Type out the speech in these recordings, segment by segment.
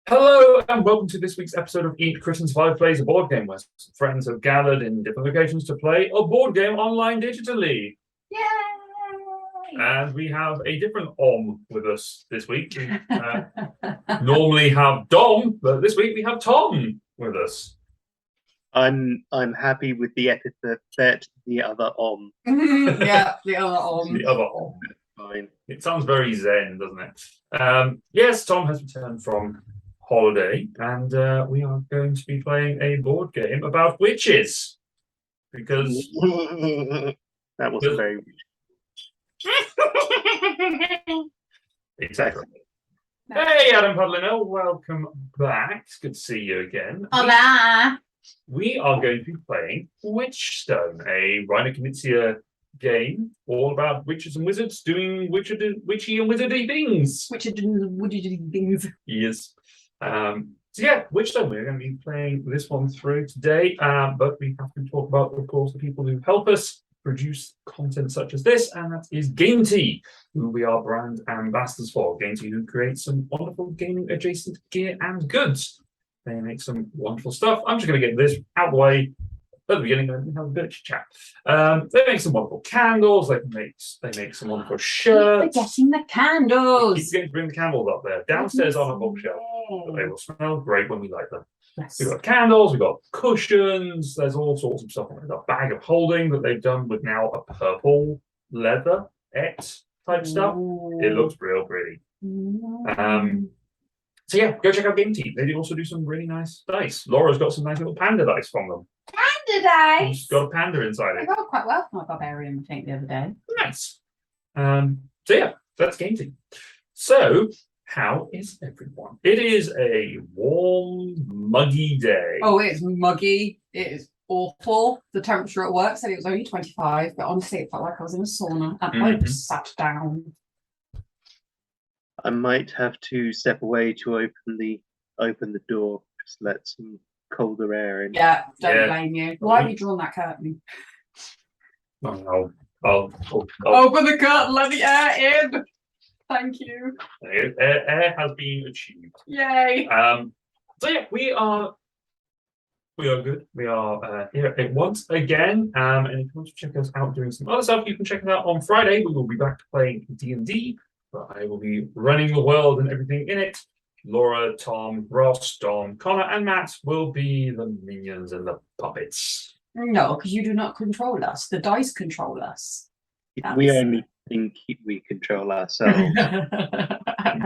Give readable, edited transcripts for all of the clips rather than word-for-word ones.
Hello and welcome to this week's episode of Eat Christians 5 Plays a Board Game, where some friends have gathered in different locations to play a board game online digitally. Yay! And we have a different with us this week. We normally have Dom, but this week we have Tom with us. I'm happy with the epithet the other Yeah, the other The other Om. Fine. It sounds very zen, doesn't it? Yes, Tom has returned from holiday, and we are going to be playing a board game about witches. Because that wasn't very exactly. Hey, Adam Padlino, welcome back. It's good to see you again. Hola! We are going to be playing Witchstone, a Reiner Knizia game all about witches and wizards doing witchy and wizardy things. Witchy things. Yes. So yeah, Witchstone, we're going to be playing this one through today, but we have to talk about, of course, the people who help us produce content such as this, and that is Gainty, who we are brand ambassadors for. Gainty, who creates some wonderful gaming adjacent gear and goods. They make some wonderful stuff. I'm just going to get this out of the way at the beginning and have a bit of chat. They make some wonderful candles. They make some wonderful shirts. Forgetting the candles. Keep going to bring the candles up there downstairs on a bookshelf. They will smell great when we light them. Yes. We've got candles, we've got cushions, there's all sorts of stuff. We've got a bag of holding that they've done with now a purple leather type stuff. It looks real pretty. So yeah, go check out Gainty. They also do some really nice dice. Laura's got some nice little panda dice from them. Panda dice. She's got a panda inside I it. got quite well for my barbarian, I think, the other day. Nice. So yeah, that's Gainty. So how is everyone? It is a warm, muggy day. Oh, it's muggy. It is awful. The temperature at work said it was only 25, but honestly, it felt like I was in a sauna. And I sat down. I might have to step away to open the door. Just let some colder air in. Yeah, don't blame you. Why have you drawn that curtain? I'll Open the curtain, let the air in. Thank you. Air has been achieved. Yay. So yeah, we are good. We are here once again. And if you want to check us out doing some other stuff, you can check it out on Friday. We will be back playing D&D, but I will be running the world and everything in it. Laura, Tom, Ross, Don, Connor, and Matt will be the minions and the puppets. No, because you do not control us. The dice control us. We only think we control ourselves.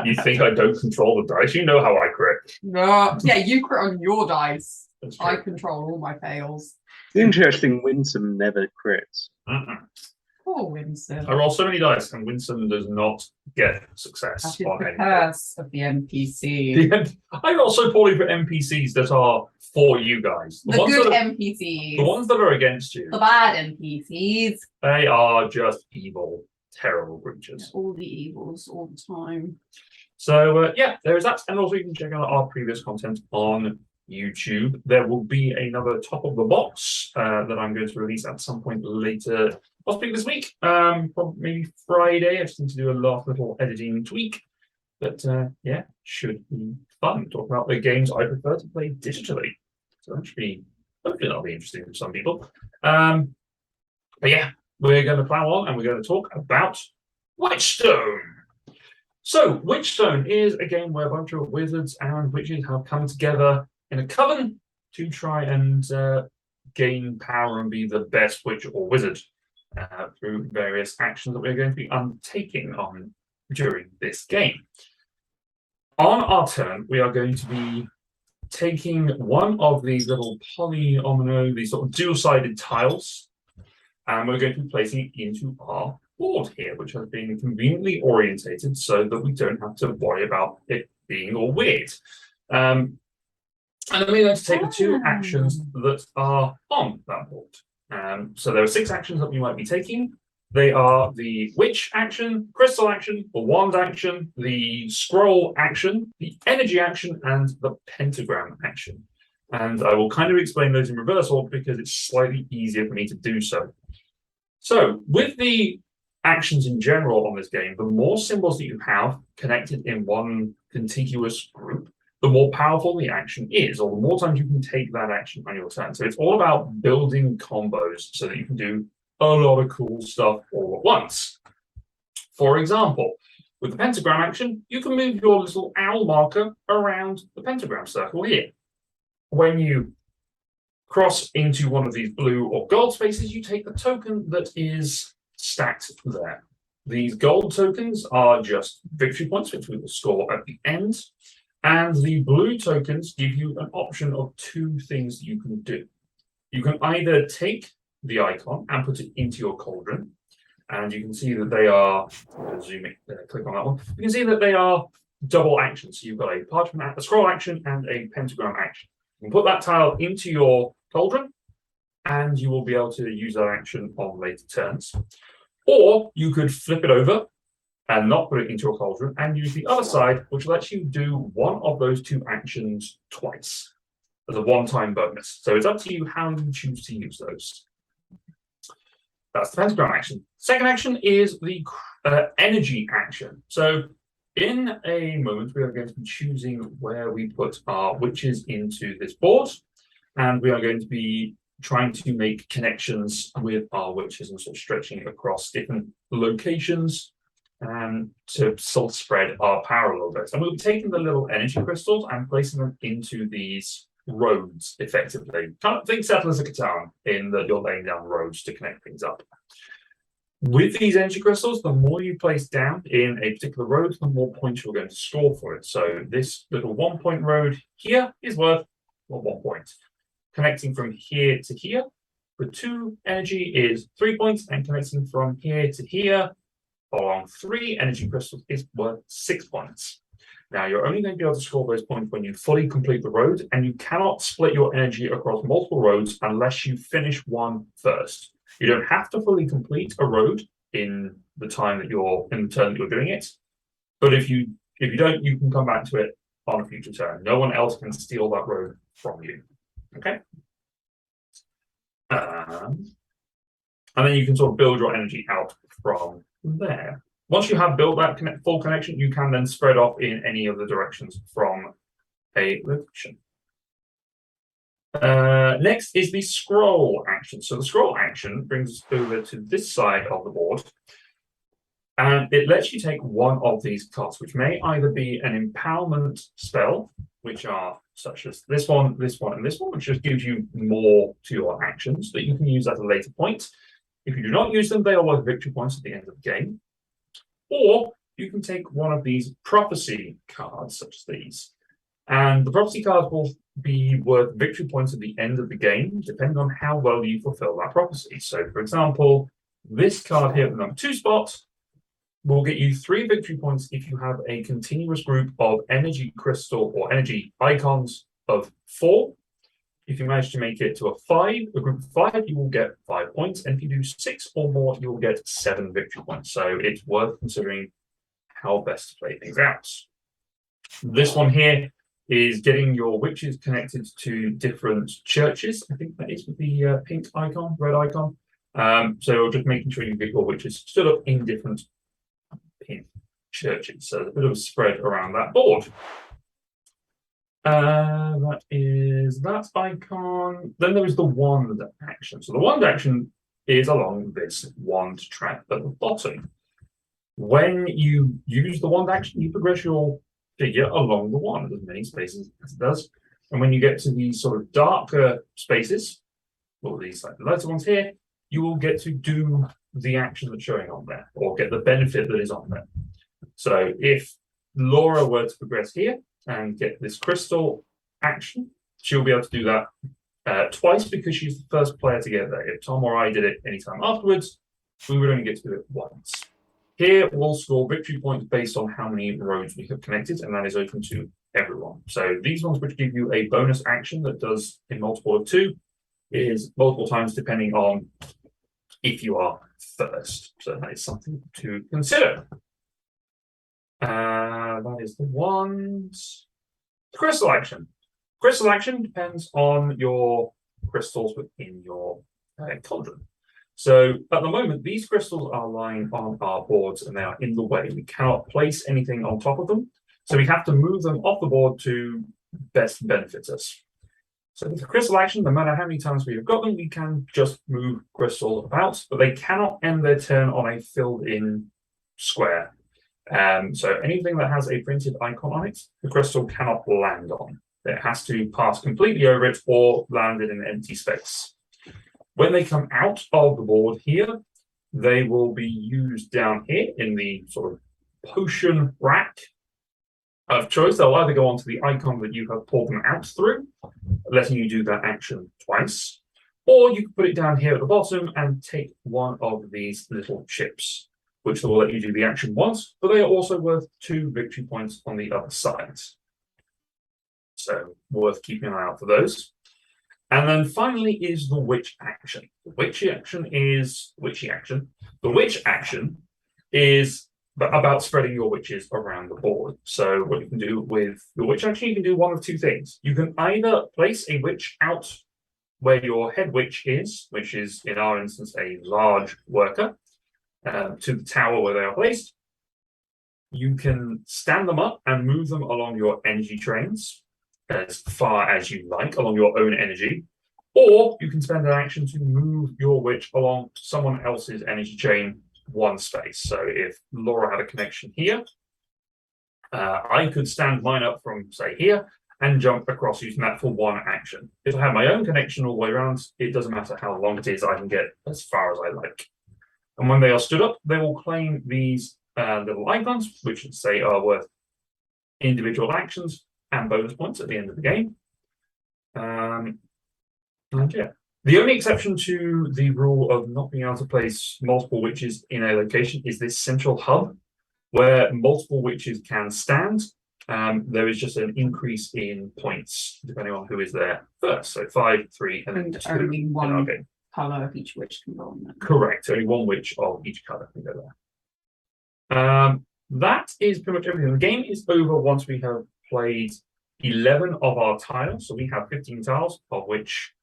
You think I don't control the dice? You know how I crit. No, yeah, you crit on your dice. I control all my fails. It's interesting, Winsome never crits. Poor Winsome. I roll so many dice, and Winsome does not get success That is on the anything. curse of the NPC. I roll so poorly for NPCs that are for you guys. The good NPCs. The ones that are against you. The bad NPCs. They are just evil, terrible creatures. All the evils all the time. So yeah, there is that, and also you can check out our previous content on YouTube. There will be another top of the box that I'm going to release at some point later, possibly this week, probably maybe Friday. I just need to do a last little editing tweak, but yeah, should be fun. Talk about the games I prefer to play digitally. So that should be, hopefully that'll be interesting for some people. But yeah, we're going to plow on and we're going to talk about Witchstone. So Witchstone is a game where a bunch of wizards and witches have come together in a coven to try and gain power and be the best witch or wizard through various actions that we're going to be undertaking on during this game. On our turn, we are going to be taking one of these little polyomino, these sort of dual-sided tiles, and we're going to be placing it into our board here, which has been conveniently orientated so that we don't have to worry about it being all weird. And then we're going to take the two actions that are on that board. So there are 6 actions that we might be taking. They are the Witch action, Crystal action, the Wand action, the Scroll action, the Energy action, and the Pentagram action. And I will kind of explain those in reverse order because it's slightly easier for me to do so. So with the actions in general on this game, the more symbols that you have connected in one contiguous group, the more powerful the action is, or the more times you can take that action on your turn. So it's all about building combos so that you can do a lot of cool stuff all at once. For example, with the pentagram action, you can move your little owl marker around the pentagram circle here. When you cross into one of these blue or gold spaces, you take the token that is stacked there. These gold tokens are just victory points, which we will score at the end. And the blue tokens give you an option of two things you can do. You can either take the icon and put it into your cauldron, and you can see that they are, zoom in, click on that one. You can see that they are double actions. So you've got a parchment, a scroll action, and a pentagram action. You can put that tile into your cauldron, and you will be able to use that action on later turns. Or you could flip it over and not put it into a cauldron and use the other side, which lets you do one of those two actions twice as a one-time bonus. So it's up to you how you choose to use those. That's the pentagram action. Second action is the energy action. So in a moment, we are going to be choosing where we put our witches into this board, and we are going to be trying to make connections with our witches and sort of stretching it across different locations and to sort of spread our power a little bit. And we'll be taking the little energy crystals and placing them into these roads effectively. Kind of think Settlers of Catan in that you're laying down roads to connect things up. With these energy crystals, the more you place down in a particular road, the more points you're going to score for it. So this little 1 point road here is worth 1 point. Connecting from here to here with 2 energy is 3 points, and connecting from here to here along 3 energy crystals is worth 6 points. Now, you're only going to be able to score those points when you fully complete the road, and you cannot split your energy across multiple roads unless you finish one first. You don't have to fully complete a road in the time that in the turn that you're doing it, but if you don't, you can come back to it on a future turn. No one else can steal that road from you. Okay. And then you can sort of build your energy out from there. Once you have built that full connection, you can then spread off in any of the directions from a location. Next is the scroll action. So the scroll action brings us over to this side of the board, and it lets you take one of these cards, which may either be an empowerment spell, which are such as this one, and this one, which just gives you more to your actions that you can use at a later point. If you do not use them, they are worth victory points at the end of the game. Or you can take one of these prophecy cards, such as these. And the prophecy cards will be worth victory points at the end of the game, depending on how well you fulfill that prophecy. So, for example, this card here at the number 2 spot will get you 3 victory points if you have a continuous group of energy crystal or energy icons of 4. If you manage to make it to a group of 5, you will get 5 points. And if you do 6 or more, you will get 7 victory points. So it's worth considering how best to play things out. This one here is getting your witches connected to different churches. I think that is with the pink icon, red icon. So just making sure you get your witches stood up in different pink churches. So there's a bit of a spread around that board. That is that icon. Then there is the wand action. So the wand action is along this wand track at the bottom. When you use the wand action, you progress your figure along the wand as many spaces as it does. And when you get to these sort of darker spaces, or these like the lighter ones here, you will get to do the action that's showing on there, or get the benefit that is on there. So if Laura were to progress here and get this crystal action, she'll be able to do that twice because she's the first player to get there. If Tom or I did it anytime afterwards, we would only get to do it once. Here, we'll score victory points based on how many roads we have connected, and that is open to everyone. So these ones which give you a bonus action that does a multiple of 2 is multiple times depending on if you are first. So that is something to consider. That is the ones. Crystal action. Crystal action depends on your crystals within your cauldron. So at the moment, these crystals are lying on our boards and they are in the way. We cannot place anything on top of them. So we have to move them off the board to best benefit us. So with the crystal action, no matter how many times we have got them, we can just move crystal about, but they cannot end their turn on a filled-in square. So anything that has a printed icon on it, the crystal cannot land on. It has to pass completely over it or land in an empty space. When they come out of the board here, they will be used down here in the sort of potion rack of choice. They'll either go onto the icon that you have pulled them out through, letting you do that action twice, or you can put it down here at the bottom and take one of these little chips, which will let you do the action once, but they are also worth 2 victory points on the other side. So worth keeping an eye out for those. And then finally is the witch action. The witch action is The witch action is about spreading your witches around the board. So what you can do with the witch action, you can do one of two things. You can either place a witch out where your head witch is, which is in our instance a large worker, to the tower where they are placed. You can stand them up and move them along your energy trains as far as you like, along your own energy, or you can spend an action to move your witch along someone else's energy chain one space. So if Laura had a connection here, I could stand mine up from, say, here and jump across using that for one action. If I have my own connection all the way around, it doesn't matter how long it is, I can get as far as I like. And when they are stood up, they will claim these little icons, which say are worth individual actions and bonus points at the end of the game. And yeah, the only exception to the rule of not being able to place multiple witches in a location is this central hub, where multiple witches can stand. There is just an increase in points depending on who is there first. So 5, 3, and then 2. Only one colour of each witch can go on there. Correct. Only one witch of each colour can go there. That is pretty much everything. The game is over once we have played 11 of our tiles. So we have 15 tiles, of which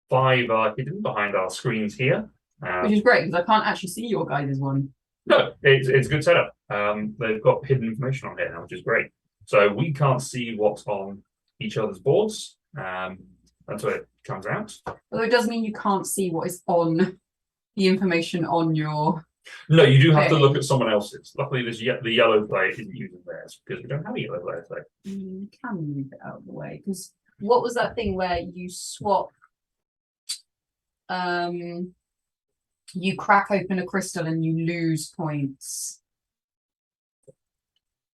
5 are hidden behind our screens here. Which is great, because I can't actually see your guys' one. No, it's a good setup. They've got hidden information on here now, which is great. So we can't see what's on each other's boards until it comes out. Although it does mean you can't see what is on the information on your... No, you do have to look at someone else's. Luckily, the yellow player isn't using theirs because we don't have a yellow player today. You can move it out of the way, because what was that thing where you swap... you crack open a crystal and you lose points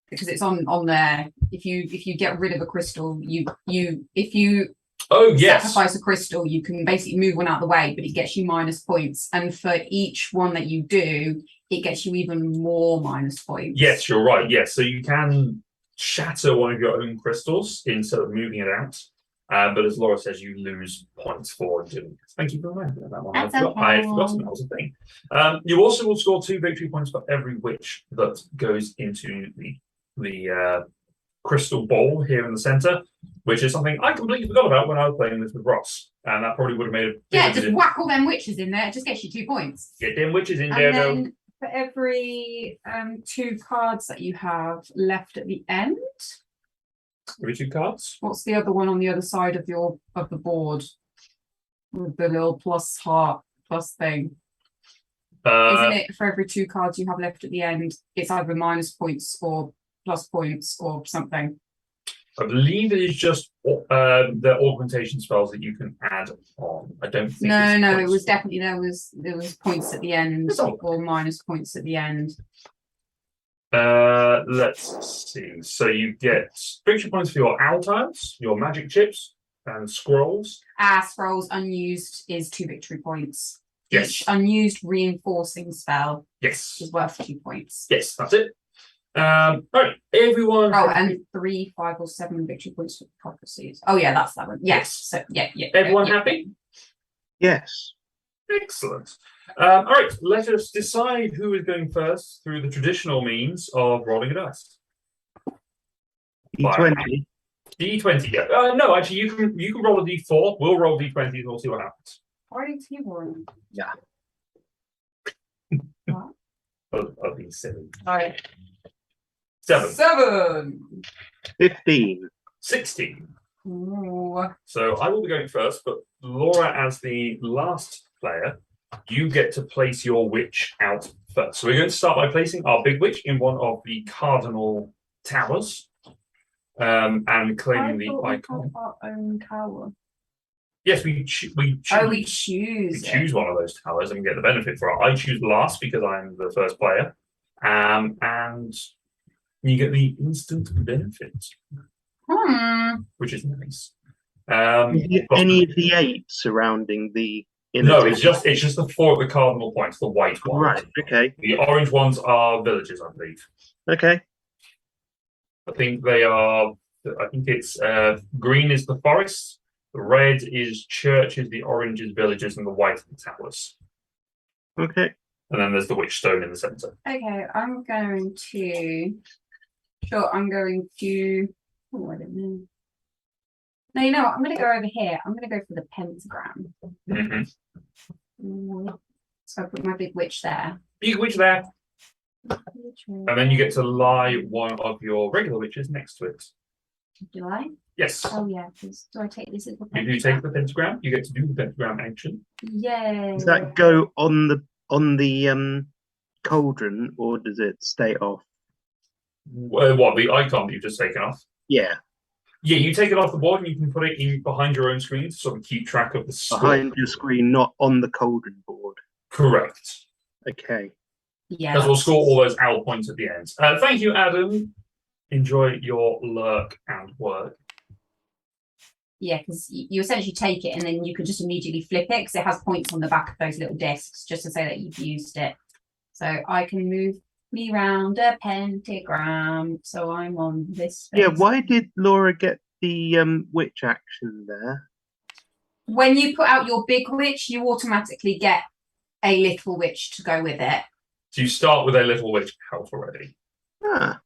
because it's on there. If you get rid of a crystal, if you sacrifice a crystal, you can basically move one out of the way, but it gets you minus points, and for each one that you do, it gets you even more minus points. Yes, you're right. Yes, so you can shatter one of your own crystals instead of moving it out. But as Laura says, you lose points for doing it. Thank you for remembering that one. I had forgotten that was a thing. You also will score 2 victory points for every witch that goes into the crystal ball here in the center, which is something I completely forgot about when I was playing this with Ross. And that probably would have made a just whack all them witches in there. It just gets you 2 points. Get them witches in and there, then though. For every 2 cards that you have left at the end. Every 2 cards. What's the other one on the other side of the board? With the little plus heart plus thing. Isn't it for every 2 cards you have left at the end, it's either minus points or plus points or something? I believe it is just the augmentation spells that you can add on. I don't think. No, it was definitely there was points at the end or minus points at the end. Let's see. So you get victory points for your owl tiles, your magic chips, and scrolls. Scrolls unused is 2 victory points. Yes. Each unused reinforcing spell is worth 2 points. Yes, that's it. All right, everyone. Oh, and 3, 5, or 7 victory points for prophecies. Oh yeah, that's that one. Yes. So yeah. Everyone happy? Yes. Excellent. All right, let us decide who is going first through the traditional means of rolling a dice. D20. D20. Yeah. No, actually, you can roll a D4. We'll roll D20 and we'll see what happens. Why did he roll? Yeah. I'll be silly. All right. 7. 15. 16. Ooh. So I will be going first, but Laura, as the last player, you get to place your witch out first. So we're going to start by placing our big witch in one of the cardinal towers, and claiming the icon. Our own tower. Yes, we choose. We We choose one of those towers and get the benefit for it. I choose last because I'm the first player, and you get the instant benefit, which is nice. Any of the 8 surrounding the no, it's just the 4 at the cardinal points, the white ones. Right. Okay. The orange ones are villages, I believe. Okay. I think they are. I think it's green is the forest, the red is churches, the orange is villages, and the white are the towers. Okay. And then there's the Witchstone in the center. Okay, I'm going to. Sure, I'm going to. Oh, I don't know. No, you know what? I'm going to go over here. I'm going to go for the pentagram. So I put my big witch there. Big witch there. And then you get to lie one of your regular witches next to it. Do I? Yes. Oh, yeah. Do I take this as the pentagram? If you take the pentagram, you get to do the pentagram action. Yay. Does that go on the cauldron, or does it stay off? What, the icon that you've just taken off? Yeah. Yeah, you take it off the board and you can put it in behind your own screen to sort of keep track of the score. Behind your screen, not on the cauldron board. Correct. Okay. Yeah. Because we'll score all those owl points at the end. Thank you, Adam. Enjoy your lurk and work. Yeah, because you essentially take it and then you can just immediately flip it because it has points on the back of those little discs just to say that you've used it. So I can move me round a pentagram. So I'm on this space. Yeah, why did Laura get the witch action there? When you put out your big witch, you automatically get a little witch to go with it. So you start with a little witch out already. Ah.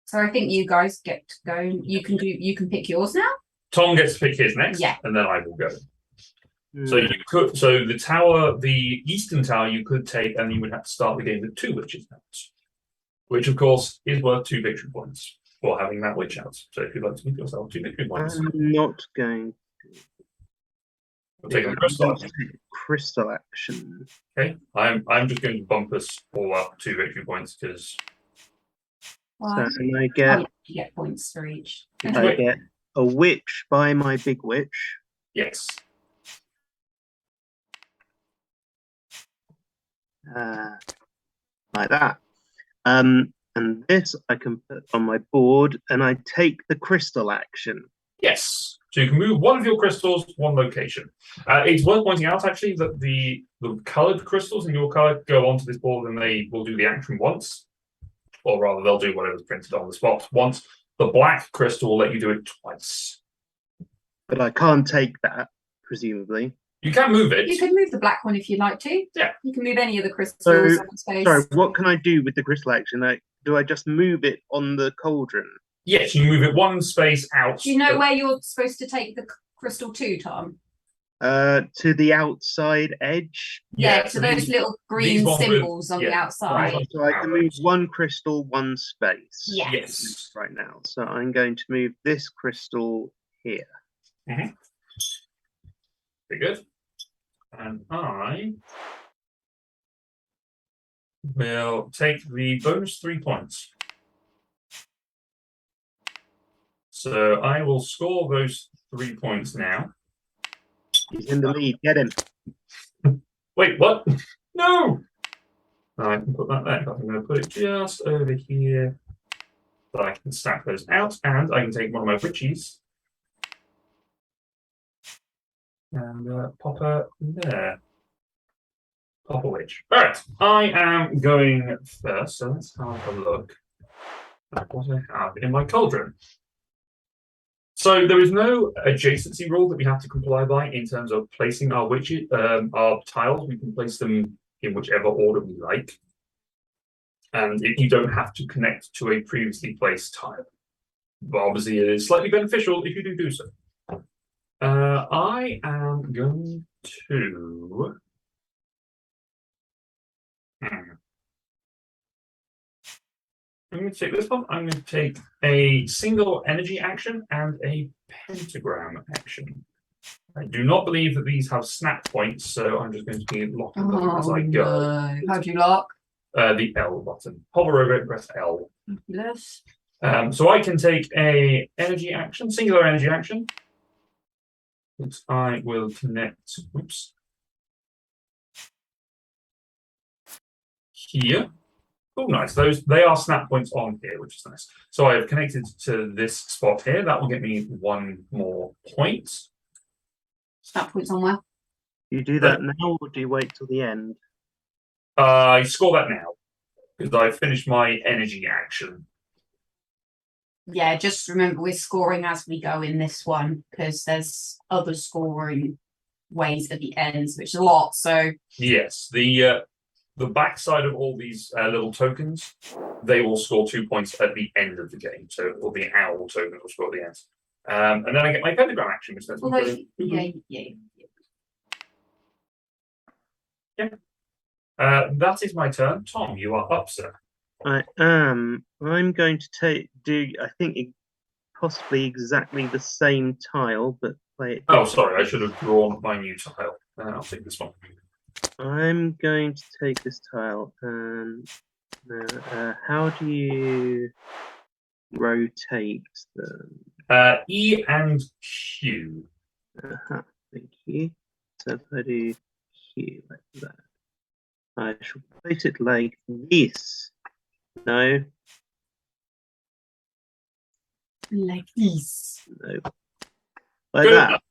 So I think you guys get to go. You can pick yours now. Tom gets to pick his next, yeah, and then I will go. So you could. So the tower, the eastern tower, you could take, and you would have to start the game with 2 witches out, which of course is worth 2 victory points for having that witch out. So if you'd like to give yourself 2 victory points, I'm not going. We'll take a crystal. Crystal action. Okay, I'm just going to bump us all up 2 victory points because. So and I get. You get points for each. I get a witch by my big witch. Yes. Like that. And this I can put on my board, and I take the crystal action. Yes. So you can move one of your crystals to one location. It's worth pointing out, actually, that the coloured crystals in your colour go onto this board and they will do the action once. Or rather, they'll do whatever's printed on the spot once. The black crystal will let you do it twice. But I can't take that, presumably. You can move it. You can move the black one if you'd like to. Yeah. You can move any of the crystals. So, sorry, what can I do with the crystal action? Do I just move it on the cauldron? Yes, you move it 1 space out. Do you know where you're supposed to take the crystal to, Tom? To the outside edge. Yeah, to those little green symbols on the outside. Right, so I can move 1 crystal 1 space. Yeah. Yes. Right now. So I'm going to move this crystal here. Mm-hmm. Very good. And I will take the bonus 3 points. So I will score those 3 points now. He's in the lead. Get him. Wait, what? No! I can put that there. I'm going to put it just over here. So I can stack those out, and I can take one of my witches and pop her there. Pop a witch. All right, I am going first, so let's have a look at what I have in my cauldron. So there is no adjacency rule that we have to comply by in terms of placing our witches, our tiles. We can place them in whichever order we like. And you don't have to connect to a previously placed tile. But obviously it is slightly beneficial if you do so. I am going to... I'm going to take this one. I'm going to take a single energy action and a pentagram action. I do not believe that these have snap points, so I'm just going to be locking them as I go. No. How do you lock? The L button. Hover over it, press L. Yes. So I can take a energy action, singular energy action, which I will connect. Oops. Here. Oh, nice. They are snap points on here, which is nice. So I have connected to this spot here. That will get me one more point. Snap points on where? Do you do that now, or do you wait till the end? I score that now because I've finished my energy action. Yeah, just remember we're scoring as we go in this one because there's other scoring ways at the ends, which is a lot. So yes, the backside of all these little tokens, they will score 2 points at the end of the game. So, or the owl token will score at the end. And then I get my pentagram action, which lets me Yeah. That is my turn. Tom, you are up, sir. I am. I'm going to do. I think possibly exactly the same tile, but play it. Oh, sorry, I should have drawn my new tile. I'll take this one. I'm going to take this tile and how do you rotate them? E and Q. Thank you. So if I do Q like that, I shall place it like this. No. Like this. No. Like Good that. enough.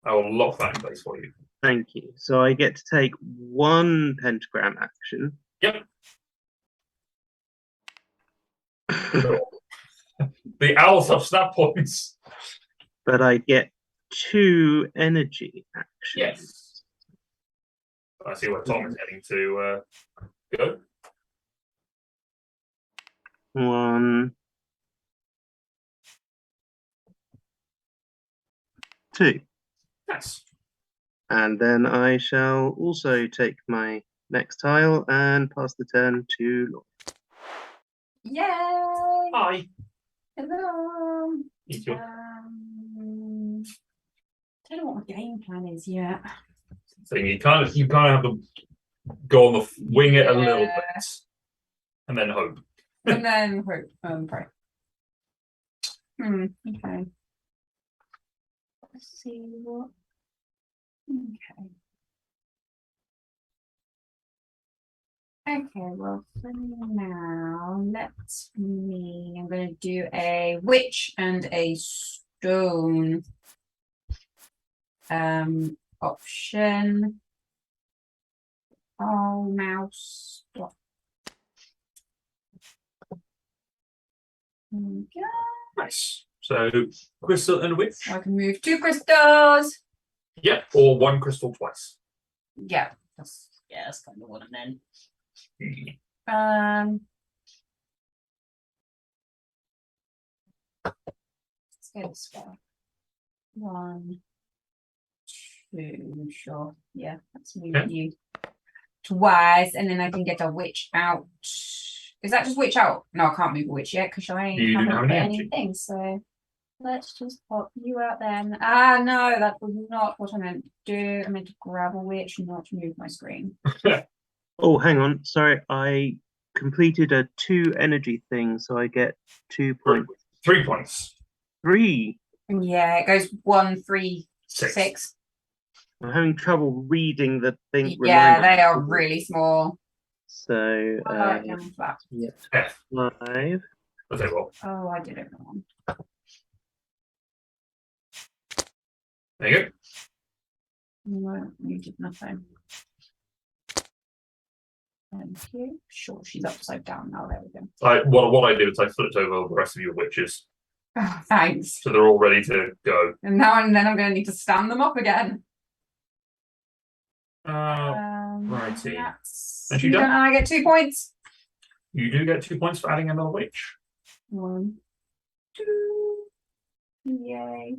I will lock that in place for you. Thank you. So I get to take one pentagram action. Yep. The owls have snap points. But I get 2 energy actions. Yes. I see where Tom is heading to go. 1, 2. Nice. And then I shall also take my next tile and pass the turn to Laura. Yay! Hi. Hello. Thank you. Don't know what my game plan is yet. So you kind of have to go on the wing it a little bit, and then hope. And then hope. Pray. Okay. Let's see what. Okay. Okay, well, for now, I'm going to do a witch and a stone option. Oh, mouse. Nice. So, crystal and witch. I can move 2 crystals. Yep, or 1 crystal twice. Yeah, that's kind of what I meant. Let's go this way. 1, 2, sure. Yeah, let's move you twice, and then I can get a witch out. Is that just witch out? No, I can't move a witch yet because I haven't got anything. So let's just pop you out then. No, that was not what I meant to do. I meant to grab a witch, not move my screen. Oh, hang on. Sorry, I completed a 2 energy thing, so I get 2 points. 3 points. 3. Yeah, it goes 1, 3, 6. I'm having trouble reading the thing. Yeah, they are really small. So, yeah. 5. Oh, I did it wrong. There you go. No, you did nothing. Thank you. Sure, she's upside down now. There we go. What I do is I flipped over the rest of your witches. Oh, thanks. So they're all ready to go. And then I'm going to need to stand them up again. Righty. And you done? I get 2 points. You do get 2 points for adding another witch. 1, 2. Yay.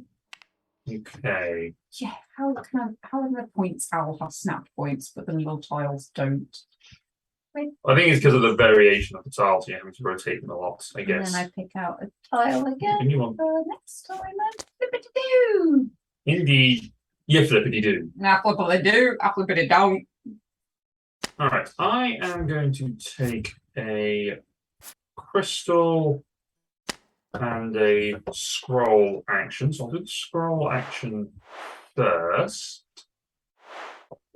Okay. Yeah, how are the points owl have snap points, but the little tiles don't? I think it's because of the variation of the tiles. You're having to rotate them a lot, I guess. And then I pick out a tile again And you want... for next time. Flippity-doo! Indeed. Yeah, flippity-doo. Nah, flippity-doo. I flippity-don't. Alright, I am going to take a crystal and a scroll action. So I'll do the scroll action first.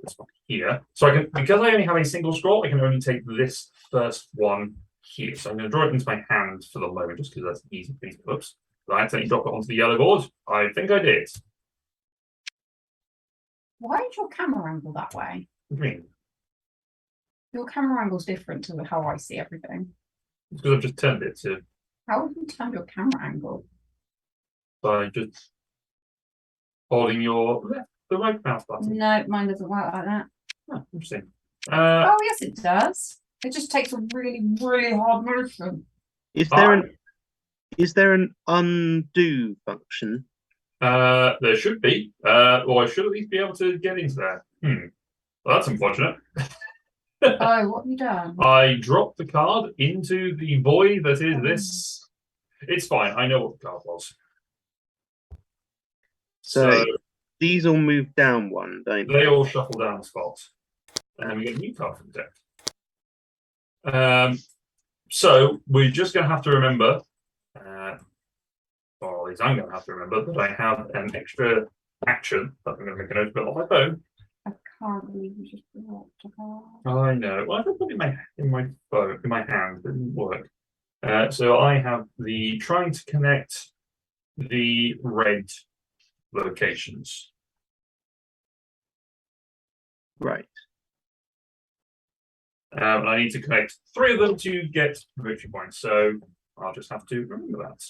This one here. So I can, because I only have a single scroll, I can only take this first one here. So I'm going to draw it into my hand for the moment, just because that's easy. Oops. Did I accidentally drop it onto the yellow board? I think I did. Why is your camera angle that way? What do you mean? Your camera angle's different to how I see everything. It's because I've just turned it to... How would you turn your camera angle? By just holding your the right mouse button. No, mine doesn't work like that. Oh, interesting. Oh, yes, it does. It just takes a really, really hard motion. Is there an undo function? There should be. Or I should at least be able to get into there. Well, that's unfortunate. Oh, what have you done? I dropped the card into the void that is this. It's fine. I know what the card was. So these all move down one, don't they? They all shuffle down the spot. And we get a new card from the deck. So we're just going to have to remember, or at least I'm going to have to remember, that I have an extra action that I'm going to make a note of it on my phone. I can't believe you just dropped a card. I know. Well, I put it in my phone, in my hand. It didn't work. So I have the trying to connect the red locations. Right. I need to connect 3 of them to get victory points. So I'll just have to remember that.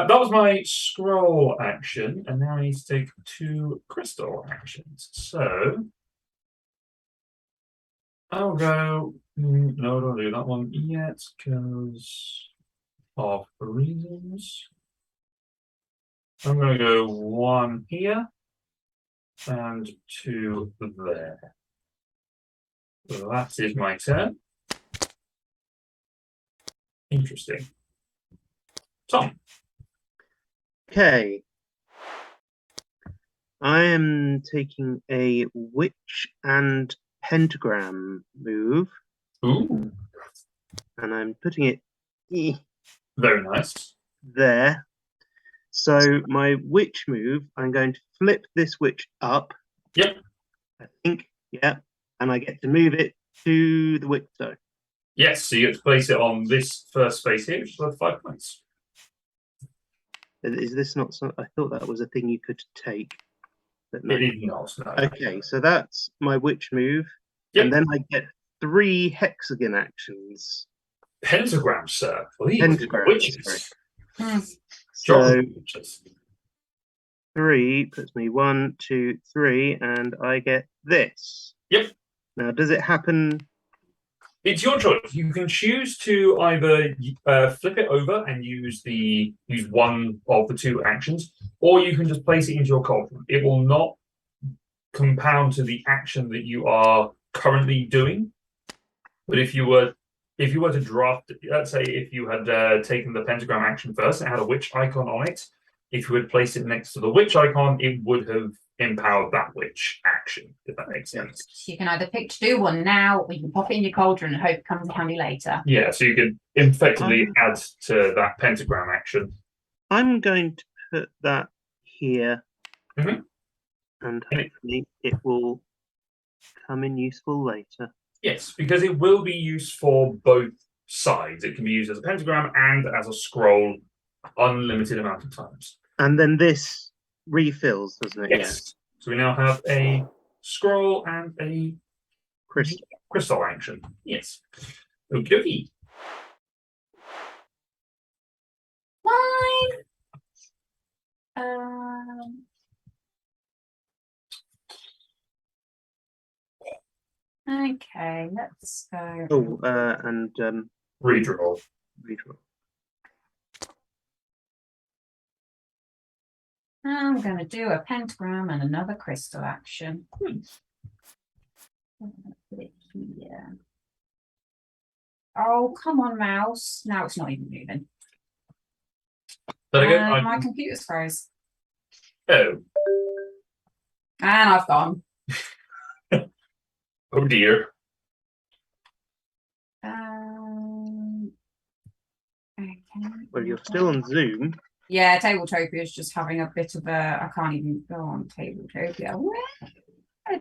That was my scroll action, and now I need to take 2 crystal actions. So I'll go. No, don't do that one yet because of reasons. I'm going to go 1 here and 2 there. So that is my turn. Interesting. Tom. Okay. I am taking a witch and pentagram move. Ooh. And I'm putting it Very nice. There. So my witch move, I'm going to flip this witch up. Yep. I think. Yeah. And I get to move it to the Witchstone. Yes, so you get to place it on this first space here, which is worth 5 points. Is this not so? I thought that was a thing you could take. But no. It is not. No. Okay, so that's my witch move. Yep. And then I get 3 hexagon actions. Pentagram, sir. Please. Pentagram. Witches. So 3 puts me 1, 2, 3, and I get this. Yep. Now, does it happen? It's your choice. You can choose to either flip it over and use one of the 2 actions, or you can just place it into your cauldron. It will not compound to the action that you are currently doing. But if you were to draft, let's say if you had taken the pentagram action first and had a witch icon on it, if you had placed it next to the witch icon, it would have empowered that witch action, if that makes sense. You can either pick to do one now, or you can pop it in your cauldron and hope it comes in handy later. Yeah, so you could effectively add to that pentagram action. I'm going to put that here, and hopefully it will come in useful later. Yes, because it will be used for both sides. It can be used as a pentagram and as a scroll unlimited amount of times. And then this refills, doesn't it? Yes. So we now have a scroll and a crystal action. Yes. Okie dokie. Okay, let's go. Oh, and redraw. I'm going to do a pentagram and another crystal action. Put it here. Oh, come on, mouse. Now it's not even moving. But again, my computer's froze. Oh. And I've gone. Oh dear. Okay. Well, you're still on Zoom. Yeah, Tabletopia is just having a bit of a. I can't even go on Tabletopia. Where?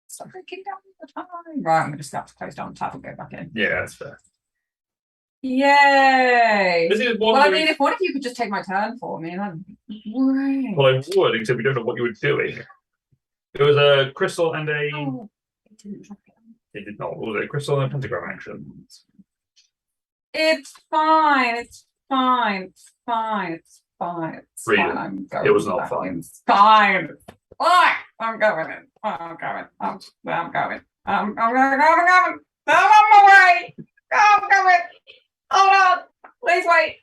Stop freaking down the time. Right, I'm gonna just have to close down the tab and go back in. Yeah, that's fair. Yay! This is one well, I mean, if one of you could just take my turn for me, that'd be great. Well, I would, except we don't know what you were doing. There was a crystal and a. Oh, it didn't drop it. It did not. Was it a crystal and a pentagram action? It's fine. It's fine. It's fine. It's fine. It's Really? fine. I'm going. It was not back fine. in. It's fine. Fine. I'm going in. I'm going. I'm going. I'm going. I'm on my way. I'm going. Hold on. Please wait.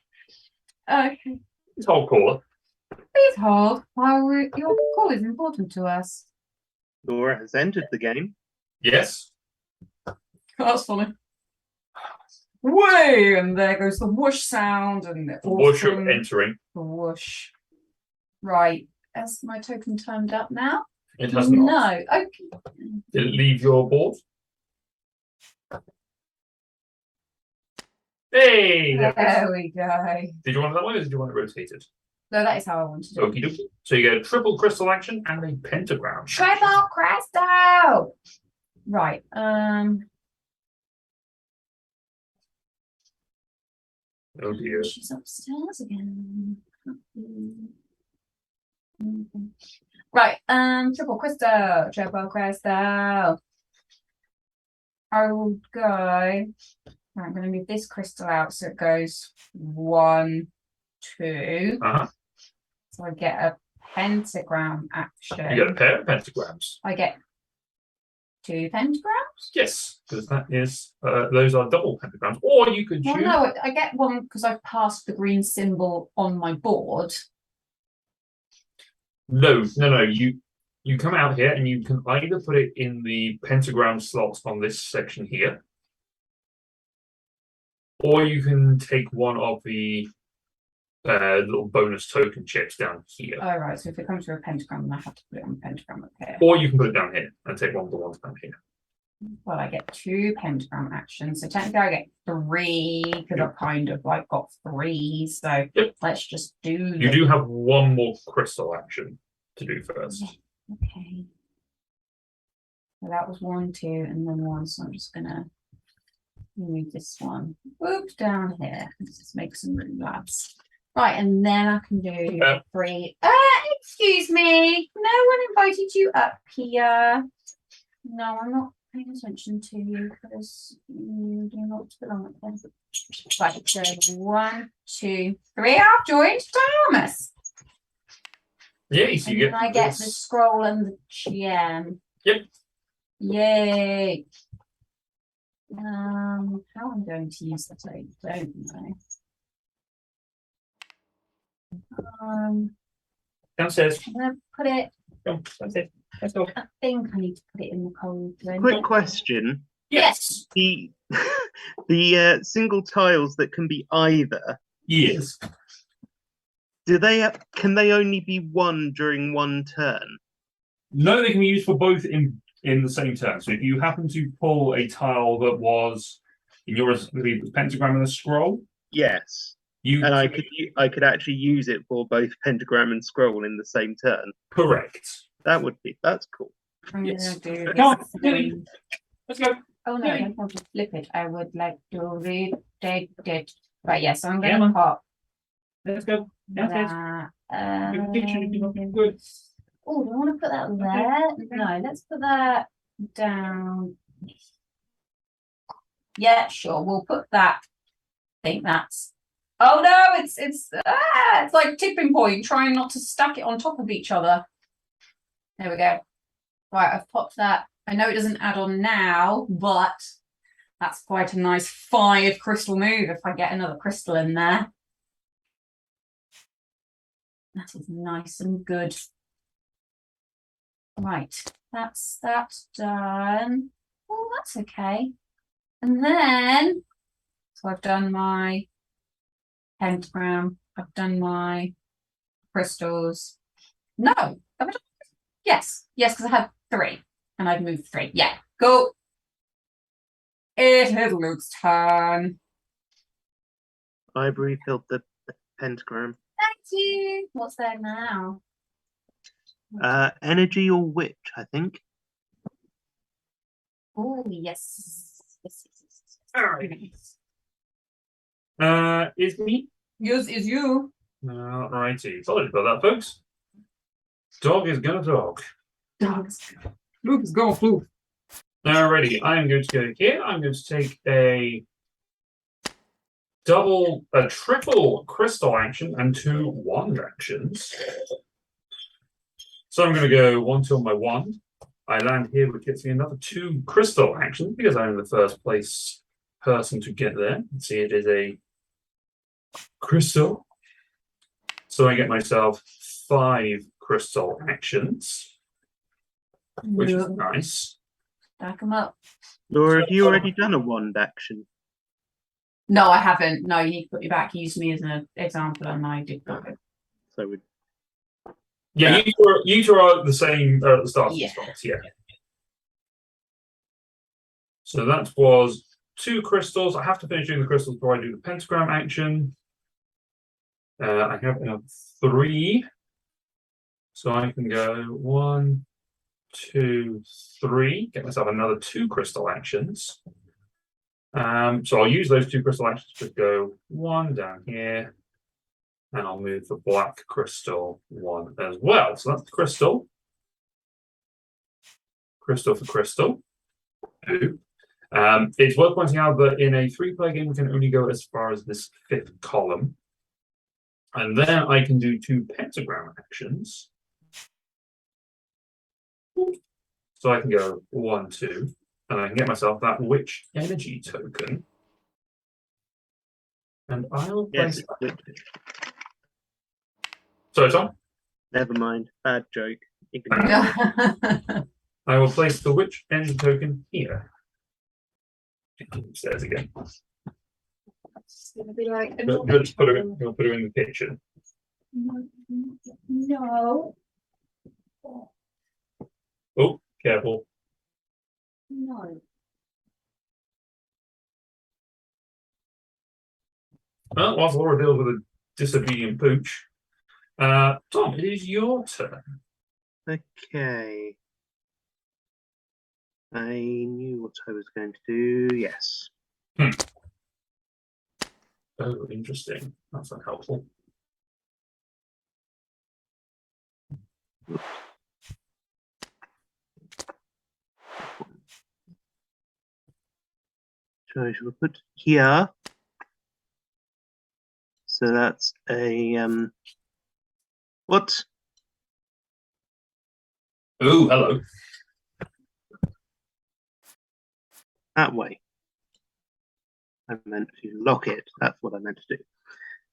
Okay. It's all cool. Please hold. Your call is important to us. Laura has entered the game. Yes. That's funny. Way, and there goes the whoosh sound and the Whoosh of awesome entering. whoosh. Right, has my token turned up now? It has not. No. Okay. Did it leave your board? Hey! There we go. Did you want it that way or did you want it rotated? No, that is how I wanted it. Okie dokie. So you get a triple crystal action and a pentagram. Triple crystal. Right. Oh dear. She's upstairs again. Right. Triple crystal. Triple crystal. I will go. Right, I'm going to move this crystal out so it goes 1, 2. So I get a pentagram action. You get a pair of pentagrams. I get 2 pentagrams? Yes, because that is those are double pentagrams. Or you could choose. Well, no, I get one because I've passed the green symbol on my board. No. You come out here and you can either put it in the pentagram slots on this section here, or you can take one of the little bonus token chips down here. Oh, right. So if it comes to a pentagram, then I have to put it on the pentagram up here. Or you can put it down here and take one of the ones down here. Well, I get 2 pentagram actions. So technically I get 3 because I've kind of like got 3. So let's just do You do have one more crystal action to do first. Okay. So that was 1, 2, and then 1. So I'm just gonna move this one. Whoops, down here. Let's just make some room, lads. Right, and then I can do 3. Excuse me. No one invited you up here. No, I'm not paying attention to you because you do not belong up there. Right, so 1, 2, 3. I've joined Thomas. Yeah, so you get. I get the scroll and the gem. Yep. Yay. How I'm going to use that, I don't know. Downstairs. I'm gonna put it. Downstairs. Let's go. I think I need to put it in the cold room. Quick question. Yes. The single tiles that can be either. Yes. Can they only be one during one turn? No, they can be used for both in the same turn. So if you happen to pull a tile that was in yours, I believe it was pentagram and a scroll. Yes. I could actually use it for both pentagram and scroll in the same turn. Correct. That's cool. I'm Yes. gonna do Come on, this Lily. thing. Let's go. Oh no, I don't want to flip it. I would like to read it. Right, yes, so I'm Yeah, gonna man. pop Let's go. Downstairs. that. Your picture is looking good. Oh, do I want to put that there? No, let's put that down. Yeah, sure. We'll put that. I think that's. Oh no, it's like tipping point, trying not to stack it on top of each other. There we go. Right, I've popped that. I know it doesn't add on now, but that's quite a nice 5 crystal move if I get another crystal in there. That is nice and good. Right, That's that done. Oh, that's okay. And then, so I've done my pentagram. I've done my crystals. No, have I done? Yes, because I have 3, and I've moved 3. Yeah, go. It is Luke's turn. I've refilled the pentagram. Thank you. What's there now? Energy or witch, I think. Oh, yes. Alright. Is me? Yours is you. Alrighty. Sorry about that, folks. Dog is gonna dog. Dogs. Luke is going flu. Alrighty, I'm going to go here. I'm going to take a triple crystal action and 2 wand actions. So I'm going to go 1 till my wand. I land here, which gets me another 2 crystal actions because I'm the first place person to get there. Let's see, it is a crystal. So I get myself 5 crystal actions, which is nice. Back them up. Laura, have you already done a wand action? No, I haven't. No, you need to put me back. Use me as an example, and I did not. So we. Yeah, you two are the same at the start of the spots, yeah. So that was 2 crystals. I have to finish doing the crystals before I do the pentagram action. I have enough 3. So I can go 1, 2, 3. Get myself another 2 crystal actions. So I'll use those 2 crystal actions to go 1 down here. And I'll move the black crystal 1 as well. So that's the crystal. Crystal for crystal. 2. It's worth pointing out that in a 3-player game, we can only go as far as this 5th column. And then I can do 2 pentagram actions. So I can go 1, 2, and I can get myself that witch energy token. And I'll place that. Sorry, Tom? Never mind. Bad joke. I will place the witch energy token here. Upstairs again. It's gonna be like We'll put her in the kitchen. No. Oh, careful. No. Well, whilst Laura deals with a disobedient pooch, Tom, it is your turn. Okay. I knew what I was going to do. Yes. Oh, interesting. That's unhelpful. So I shall put here. So that's a what? Oh, hello. That way. I meant to lock it. That's what I meant to do.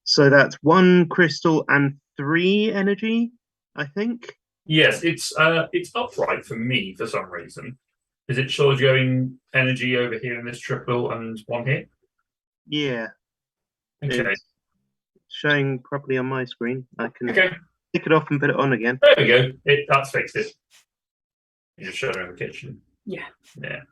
So that's 1 crystal and 3 energy, I think. Yes, it's upright for me for some reason. Is it shows going energy over here in this triple and 1 here? Yeah. Okay. It's showing properly on my screen. I can take it off and put it on again. There we go. That's fixed it. You just showed her in the kitchen. Yeah. Yeah.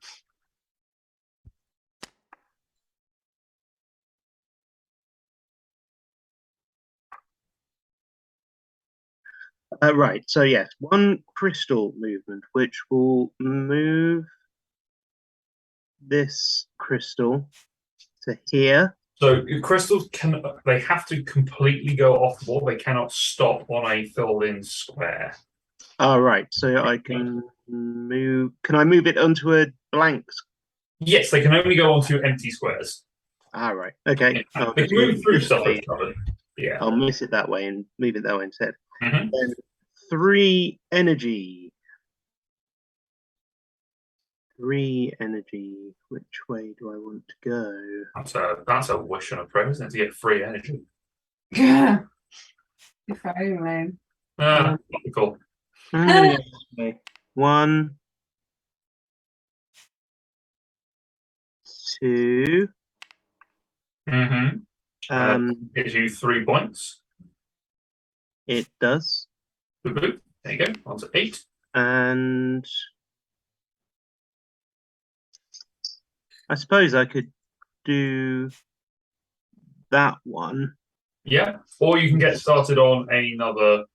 Right. So yes, 1 crystal movement, which will move this crystal to here. So crystals they have to completely go off the board. They cannot stop on a filled-in square. All right. So I can move. Can I move it onto a blank? Yes, they can only go onto empty squares. All right. Okay. They can move through stuff that's covered. Yeah. I'll miss it that way and move it that way instead. Mm-hmm. Then 3 energy. 3 energy. Which way do I want to go? That's a wish and a prayer, isn't it? To get free energy. Yeah. If only. Cool. I'm gonna go this way. 1, 2. Gives you 3 points. It does. There you go. On to 8. And I suppose I could do that one. Yeah. Or you can get started on another.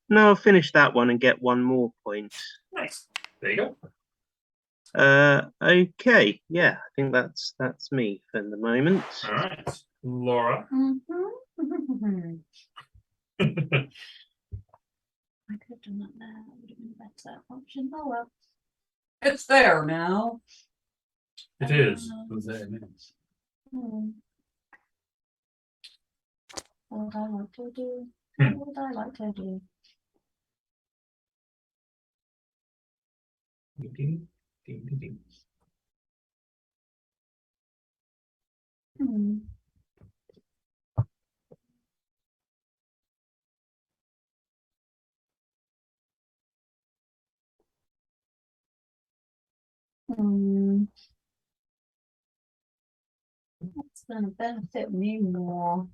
No, I'll finish that one and get 1 more point. Nice. There you go. Okay. Yeah, I think that's me for the moment. All right. Laura. I could have done that there. That would have been a better option. Oh well. It's there now. It is. There it is. What would I like to do? What would I like to do? Ding, ding, ding, ding. What's going to benefit me more?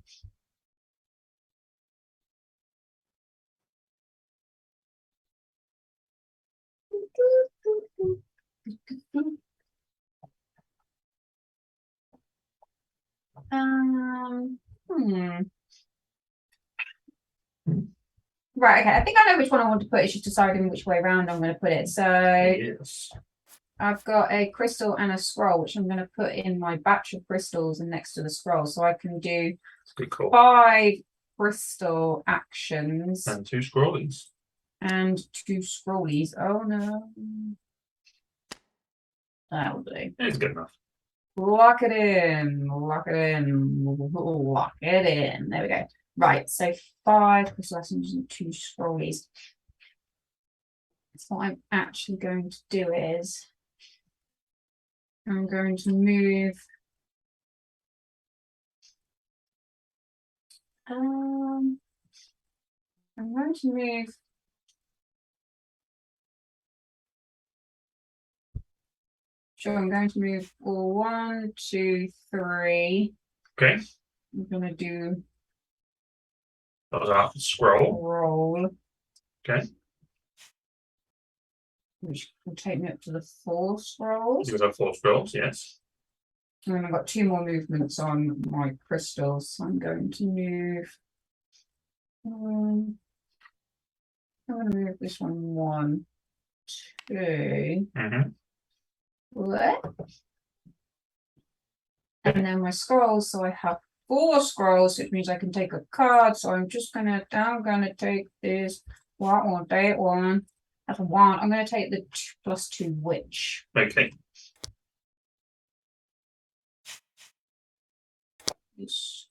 Right, okay. I think I know which one I want to put. It's just deciding which way around I'm going to put it. So Yes. I've got a crystal and a scroll, which I'm going to put in my batch of crystals and next to the scroll. So I can do Good call. 5 crystal actions. And 2 scrollies. And 2 scrollies. Oh no. That'll do. It's good enough. Lock it in. Lock it in. Lock it in. There we go. Right, so 5 crystal actions and 2 scrollies. So what I'm actually going to do is I'm going to move I'm going to move I'm going to move 1, 2, 3. Okay. I'm gonna do That was a scroll. Roll. Okay. Which will take me up to the 4 scrolls. You have 4 scrolls, yes. And then I've got 2 more movements on my crystals. So I'm going to move. I'm going to move this one 1, 2. What? And then my scrolls. So I have 4 scrolls, which means I can take a card. So I'm gonna take this. Well, I want that one. That's a 1. I'm gonna take the +2 witch. Okay. Yes.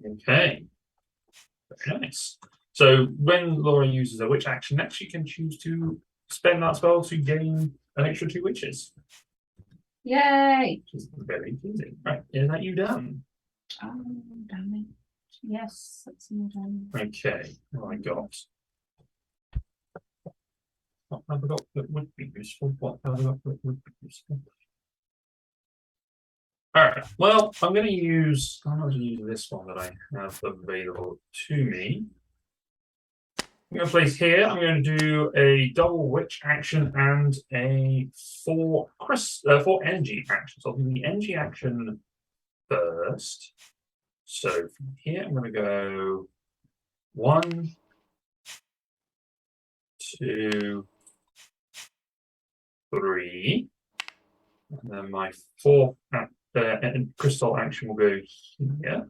Okay. Very nice. So when Laura uses a witch action next, she can choose to spend that spell to gain an extra 2 witches. Yay! Which is very pleasing. Right, is that you done? Oh, damn it. Yes, that's me done. Okay, what I got. What have I got that would be useful? What have I got that would be useful? Alright, well, I'm going to use this one that I have available to me. I'm going to place here, I'm going to do a double witch action and a 4 energy action. So I'll do the energy action first. So from here, I'm going to go 1, 2, 3. And then my 4th crystal action will go here.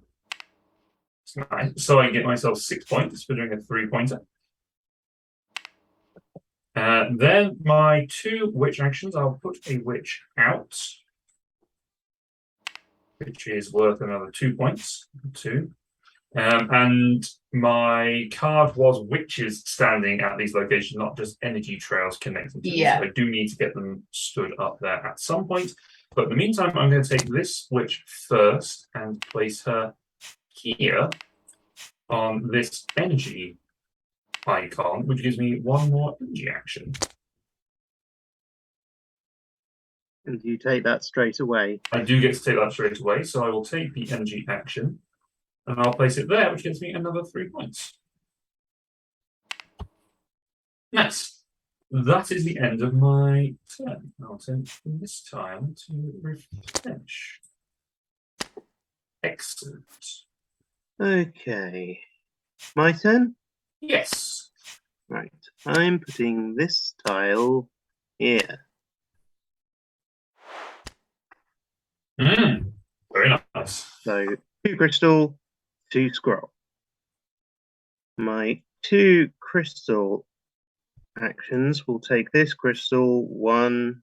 It's nice. So I get myself 6 points for doing a 3-pointer. Then my 2 witch actions, I'll put a witch out, which is worth another 2 points. 2. And my card was witches standing at these locations, not just energy trails connecting to them. Yeah. So I do need to get them stood up there at some point. But in the meantime, I'm going to take this witch first and place her here on this energy icon, which gives me one more energy action. And you take that straight away. I do get to take that straight away, so I will take the energy action and I'll place it there, which gives me another 3 points. Nice. That is the end of my turn. I'll take this time to refresh. Excellent. Okay. My turn? Yes. Right. I'm putting this tile here. Very nice. So 2 crystal, 2 scroll. My 2 crystal actions will take this crystal 1,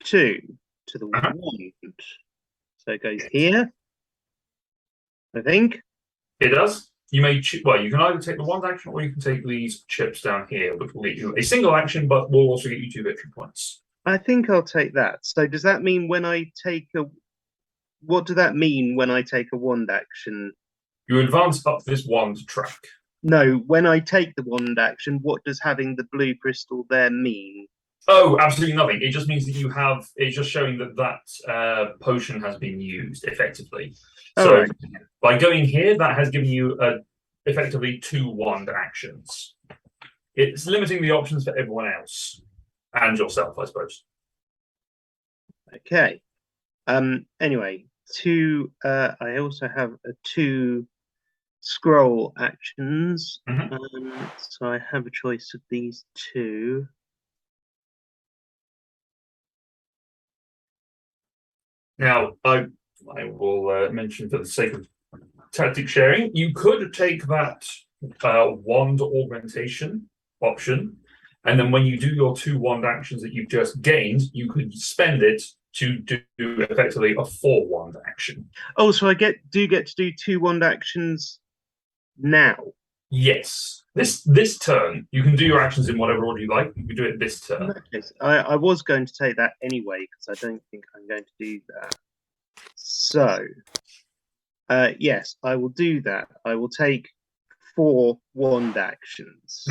2 to the wand. So it goes here, I think. It does. You may well, you can either take the wand action or you can take these chips down here, which will get you a single action, but will also get you 2 victory points. I think I'll take that. So does that mean when I take a... What does that mean when I take a wand action? You advance up this wand track. No, when I take the wand action, what does having the blue crystal there mean? Oh, absolutely nothing. It just means that you have... It's just showing that that potion has been used, effectively. So right. By going here, that has given you effectively 2 wand actions. It's limiting the options for everyone else. And yourself, I suppose. Okay. Anyway, I also have 2 scroll actions. So I have a choice of these 2. Now, I will mention for the sake of tactic sharing, you could take that wand augmentation option, and then when you do your 2 wand actions that you've just gained, you could spend it to do effectively a 4 wand action. Oh, so I get to do 2 wand actions now? Yes. This turn, you can do your actions in whatever order you like. You can do it this turn. In that case, I was going to take that anyway, because I don't think I'm going to do that. So, yes, I will do that. I will take 4 wand actions.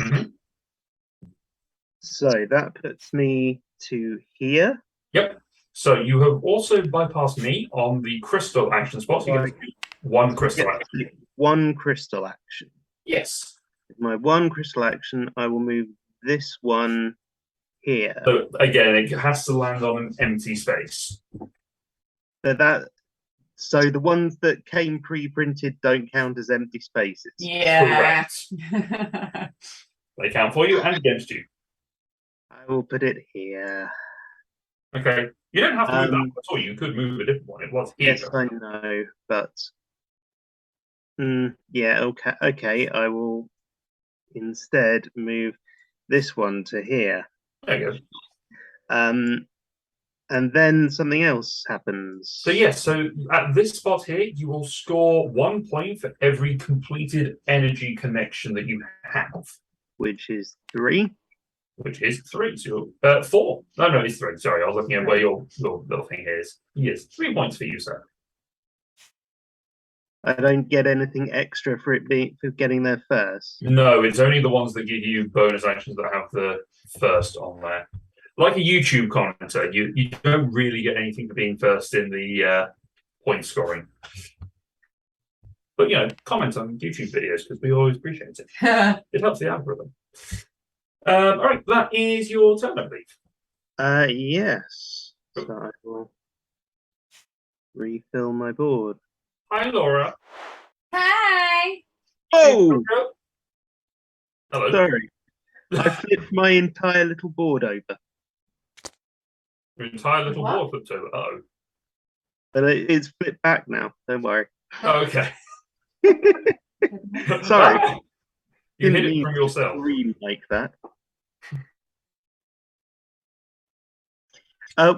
So that puts me to here. Yep. So you have also bypassed me on the crystal action spot. So you get 1 crystal action. 1 crystal action. Yes. With my 1 crystal action, I will move this one here. So again, it has to land on an empty space. So the ones that came pre-printed don't count as empty spaces. Yeah. Correct. They count for you and against you. I will put it here. Okay. You don't have to move that one at all. You could move a different one. It was here. Yes, I know, but yeah, okay. Okay, I will instead move this one to here. There you go. And then something else happens. So yes, so at this spot here, you will score 1 point for every completed energy connection that you have. Which is 3. Which is 3. So 4. No, it's 3. Sorry, I was looking at where your little thing is. Yes, 3 points for you, sir. I don't get anything extra for getting there first. No, it's only the ones that give you bonus actions that have the first on there. Like a YouTube commenter, you don't really get anything for being first in the point scoring. But comment on YouTube videos because we always appreciate it. It helps the algorithm. All right, that is your turn, I believe. Yes. So I will refill my board. Hi, Laura. Hi. Oh! Hello. Sorry. I flipped my entire little board over. Your entire little board flipped over. Uh-oh. But it's flipped back now. Don't worry. Oh, okay. Sorry. You hit it from yourself. Scream like that.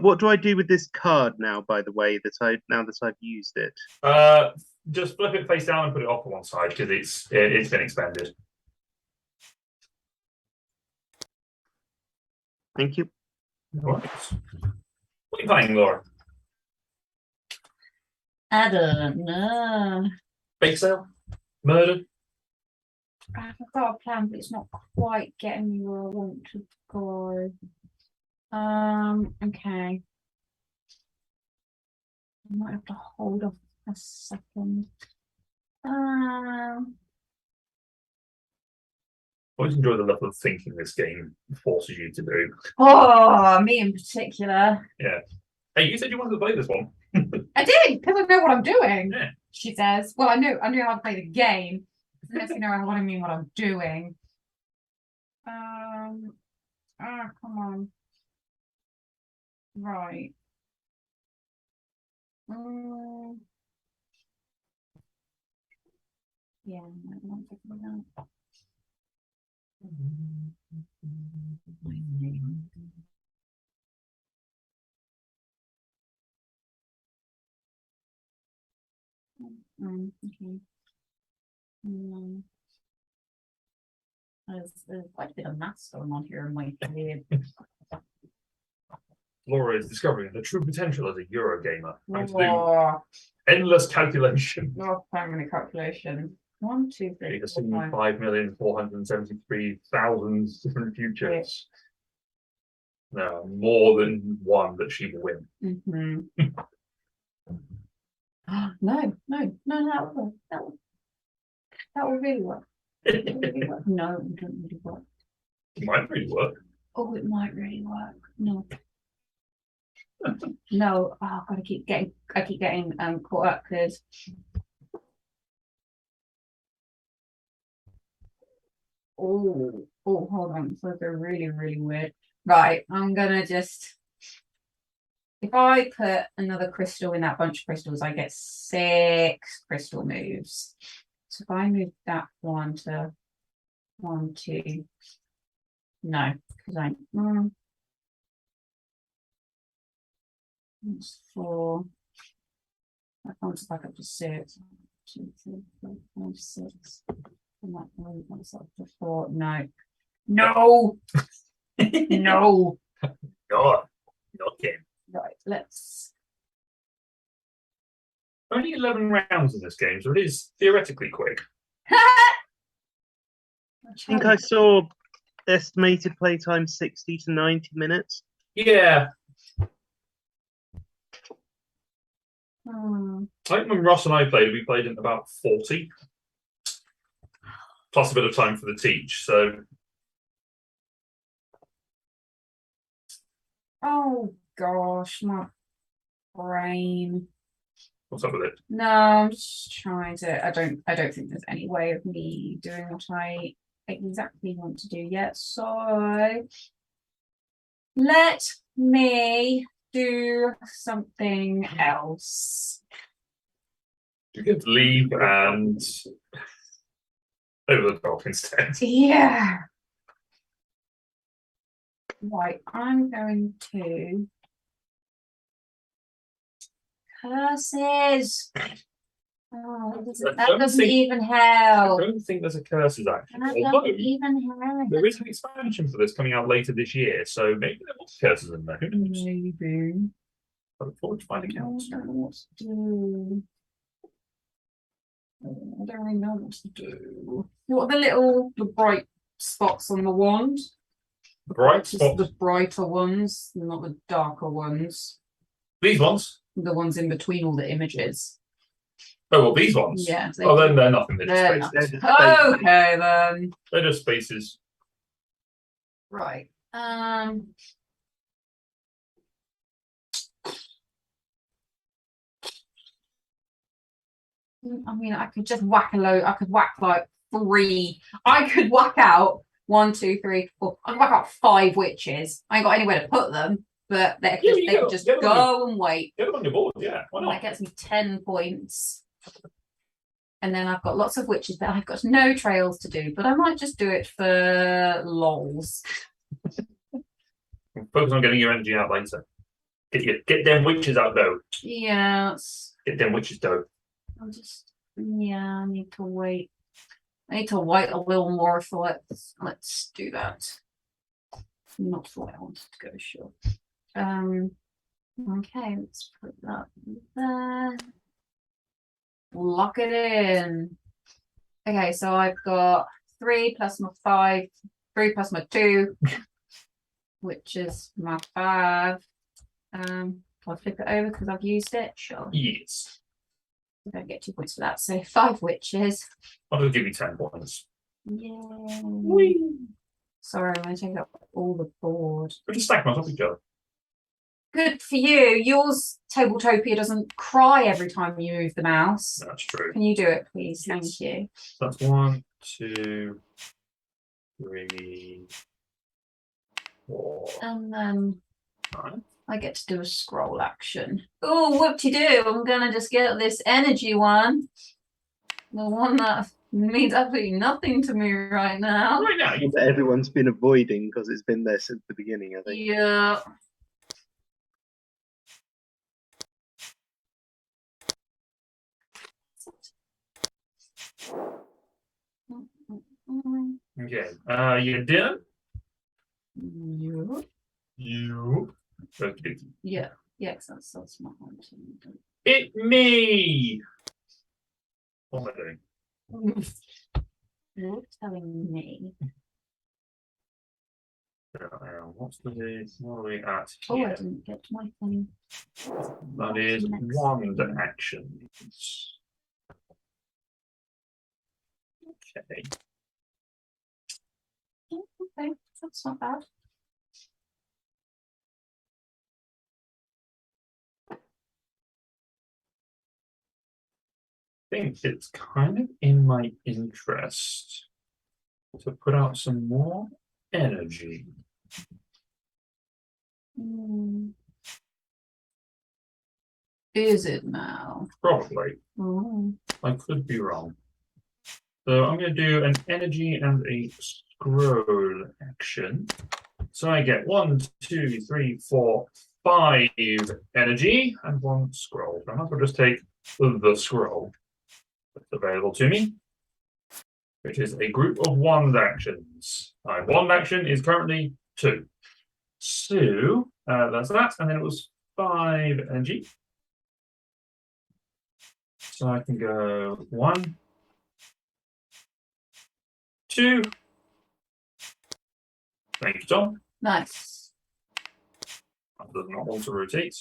What do I do with this card now, by the way, now that I've used it? Just flip it face down and put it off to one side because it's been expended. Thank you. All right. What are you playing, Laura? I don't know. Bake sale? Murder? I've got a plan, but it's not quite getting me where I want to go. Okay. I might have to hold off a second. Always enjoy the level of thinking this game forces you to do. Oh, me in particular. Yeah. Hey, you said you wanted to play this one. I did, because I know what I'm doing. Yeah. She says. Well, I knew how to play the game. Unless you know what I mean what I'm doing. Come on. Right. Yeah, I want to go down. Okay. There's quite a bit of maths going on here in my head. Laura is discovering the true potential as a Eurogamer. Endless calculation. Not family calculation. 1, 2, 3. 5,473,000 different futures. No, more than one that she will win. No, that will really work. No, it don't really work. It might really work. Oh, it might really work. No. No, I keep getting caught up because hold on, so they're really, really weird. Right, I'm gonna just if I put another crystal in that bunch of crystals, I get 6 crystal moves. So if I move that one to 1, 2, no, because that's 4. That one's back up to 6. 2, 3, 4, 5, 6. And that one goes up to 4. No. No. No. God. Okay. Right, let's. Only 11 rounds in this game, so it is theoretically quick. I think I saw estimated playtime 60 to 90 minutes. Yeah. I think when Ross and I played, we played in about 40. Plus a bit of time for the teach, so. Oh gosh, my brain. What's up with it? No, I'm just trying to. I don't think there's any way of me doing what I exactly want to do yet. So let me do something else. You can leave and over the top instead. Yeah. Right, I'm going to curses. Oh, that doesn't even help. I don't think there's a curses action. That Although doesn't even help. there is an expansion for this coming out later this year, so maybe there was curses in there. Who knows? Maybe. I look forward to finding out. I don't know what to do. I don't really know what to do. What are the bright spots on the wand? The bright Just spots. the brighter ones, not the darker ones. These ones? The ones in between all the images. Oh, well, these ones? Yeah. Oh, then they're nothing. They're just spaces. Okay, then. They're just spaces. Right. I mean, I could just whack a load. I could whack like 3. I could whack out 1, 2, 3, 4. I could whack out 5 witches. I ain't got anywhere to put them, but they could just go and wait. Get them on your board, yeah. Why not? That gets me 10 points. And then I've got lots of witches, but I've got no trails to do. But I might just do it for lols. Focus on getting your energy out later. Get them witches out though. Yeah. Get them witches though. I need to wait. I need to wait a little more, so let's do that. Not the way I wanted to go, sure. Okay, let's put that there. Lock it in. Okay, so I've got 3 plus my 5, 3 plus my 2, which is my 5. I'll flip it over because I've used it. Sure. Yes. I don't get 2 points for that. So 5 witches. I'll give you 10 points. Yay. Sorry, I'm going to take up all the board. We'll just stack them on top of each other. Good for you. Yours, Tabletopia, doesn't cry every time you move the mouse. That's true. Can you do it, please? Yes. Thank you. That's 1, 2, 3, 4. And then 5. I get to do a scroll action. Oh, whoop-de-doo. I'm going to just get this energy one. The one that means absolutely nothing to me right now. Right now, you That everyone's been avoiding because it's been there since the beginning, I think. Yeah. okay. You done? Yeah. You. Okay. Yeah. Yeah, because that's my one. It me. What am I doing? You're telling me. What's the what are we at Oh, here? I didn't get my thing. That is Next. wand actions. Okay. Okay, that's not bad. I think it's kind of in my interest to put out some more energy. Is it now? Probably. Oh. I could be wrong. So I'm going to do an energy and a scroll action. So I get 1, 2, 3, 4, 5 energy and 1 scroll. I might as well just take the scroll that's available to me, which is a group of wand actions. My wand action is currently 2. So that's that, and then it was 5 energy. So I can go 1, 2. Thank you, Tom. Nice. That does not want to rotate.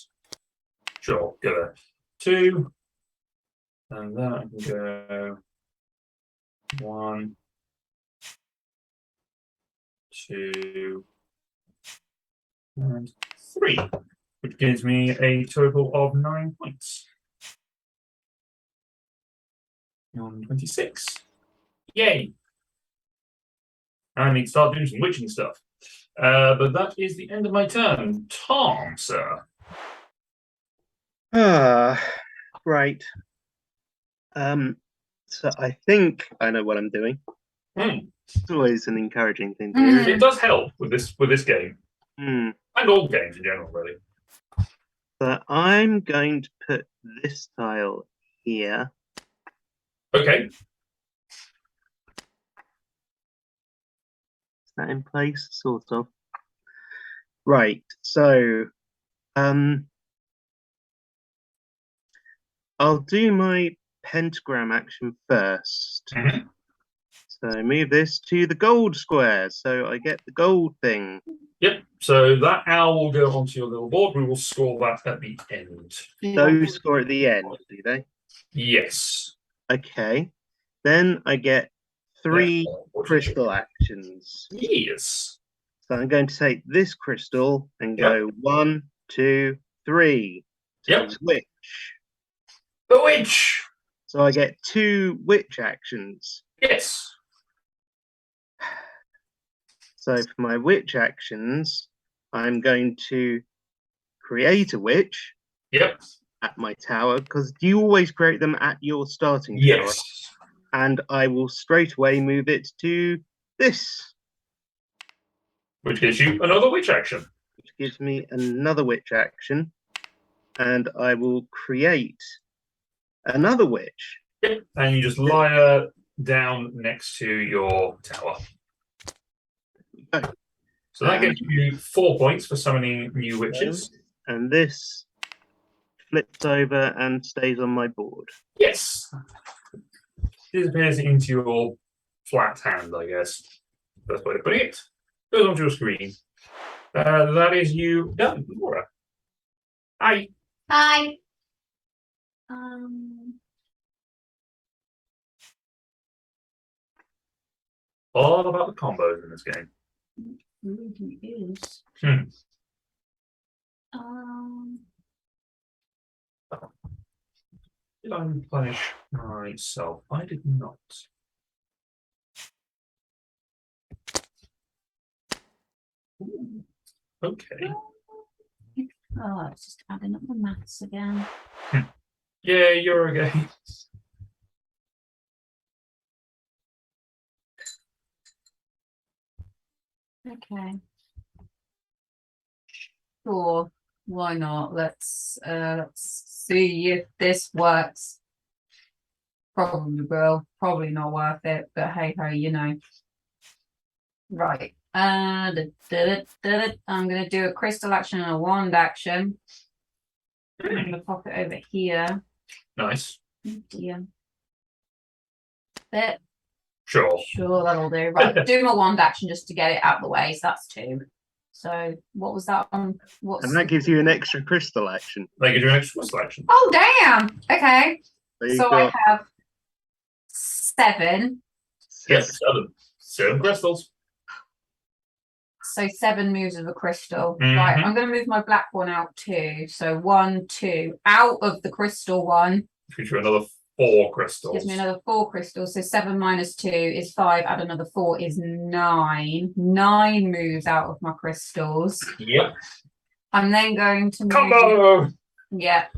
Sure, go there. 2. And then I can go 1, 2, and 3, which gives me a total of 9 points. On 26. Yay! I need to start doing some witching stuff. But that is the end of my turn. Tom, sir. Right. So I think I know what I'm doing. It's always an encouraging thing to do. It does help with this game. And all games in general, really. So I'm going to put this tile here. Okay. Is that in place? Sort of. Right. So I'll do my pentagram action first. Mm-hmm. So move this to the gold square, so I get the gold thing. Yep. So that owl will go onto your little board. We will score that at the end. Those score at the end, do they? Yes. Okay. Then I get 3 crystal actions. Yes. So I'm going to take this crystal and go 1, 2, 3. Yep. Witch. The witch. So I get 2 witch actions. Yes. So for my witch actions, I'm going to create a witch. Yep. At my tower, because you always create them at your starting tower. Yes. And I will straight away move it to this. Which gives you another witch action. Which gives me another witch action. And I will create another witch. Yep. And you just lie her down next to your tower. Okay. So that gives you 4 points for summoning new witches. And this flips over and stays on my board. Yes. Disappears into your flat hand, I guess. Best way of putting it. Goes onto your screen. That is you done, Laura. Hi. Hi. All about the combos in this game. Really is. Did I replenish myself? I did not. Ooh, okay. Oh, it's just adding up the maths again. Yeah, you're okay. Okay. Sure. Why not? Let's see if this works. Probably will. Probably not worth it, but hey ho, you know. Right. I'm gonna do a crystal action and a wand action. I'm gonna pop it over here. Nice. Oh dear. There. Sure. Sure, that'll do. Right. Do my wand action just to get it out of the way. So that's 2. So what was that one? And that gives you an extra crystal action. They give you an extra crystal action. Oh damn! Okay. So got... I have 7. Yes, 7. 7 crystals. So 7 moves of a crystal. Right, I'm going to move my black one out too. So 1, 2, out of the crystal one. Gives you another 4 crystals. Gives me another 4 crystals. So 7 minus 2 is 5. Add another 4 is 9. 9 moves out of my crystals. Yep. I'm then going to move. Combo! Yep.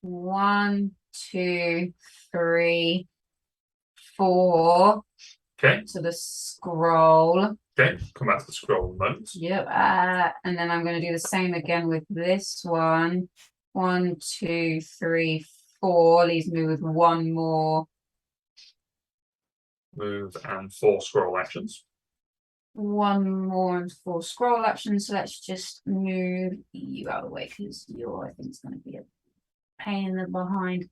1, 2, 3, 4. Okay. To the scroll. Okay, come back to the scroll moment. Yep. And then I'm going to do the same again with this one. 1, 2, 3, 4. Leaves me with 1 more. Move and 4 scroll actions. 1 more and 4 scroll actions. So let's just move you out of the way because I think it's going to be a pain in the behind.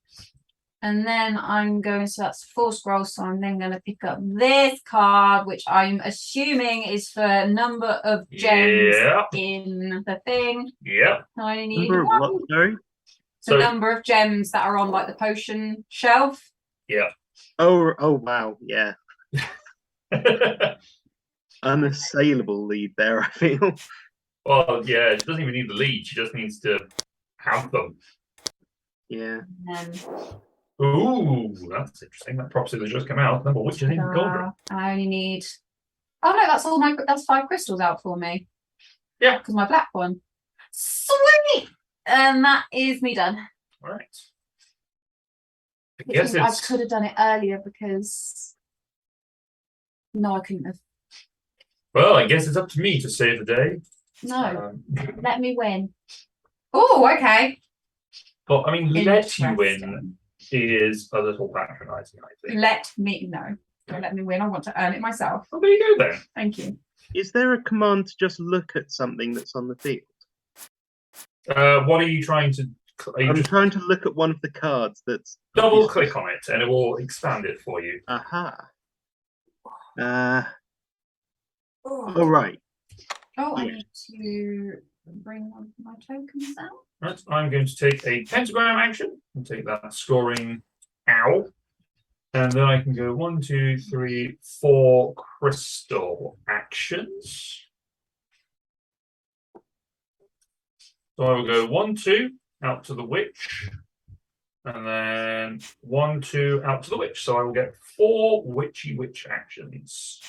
And then I'm going, so that's 4 scrolls. So I'm then going to pick up this card, which I'm assuming is for number of gems in the thing. Yep. I only need number 1. What, sorry? The number of gems that are on like the potion shelf. Yeah. Oh wow, yeah. Unassailable lead there, I feel. Well, yeah, she doesn't even need the lead. She just needs to have them. Yeah. Ooh, that's interesting. That proxy has just come out. Number which is in Goldra. I only need. Oh no, that's 5 crystals out for me. Yeah, because my black one. Sweet, and that is me done. All right. I could have done it earlier because no, I couldn't have. Well, I guess it's up to me to save the day. No, let me win. Oh, okay. But I mean, let you win is a little patronizing, I think. Don't let me win. I want to earn it myself. Oh, there you go then. Thank you. Is there a command to just look at something that's on the field? What are you trying to? I'm trying to look at one of the cards that's. Double click on it and it will expand it for you. Aha. All right. Oh, I need to bring one of my tokens out. Right, I'm going to take a pentagram action and take that scoring owl. And then I can go 1, 2, 3, 4 crystal actions. So I will go 1, 2 out to the witch. And then 1, 2 out to the witch. So I will get 4 witchy witch actions.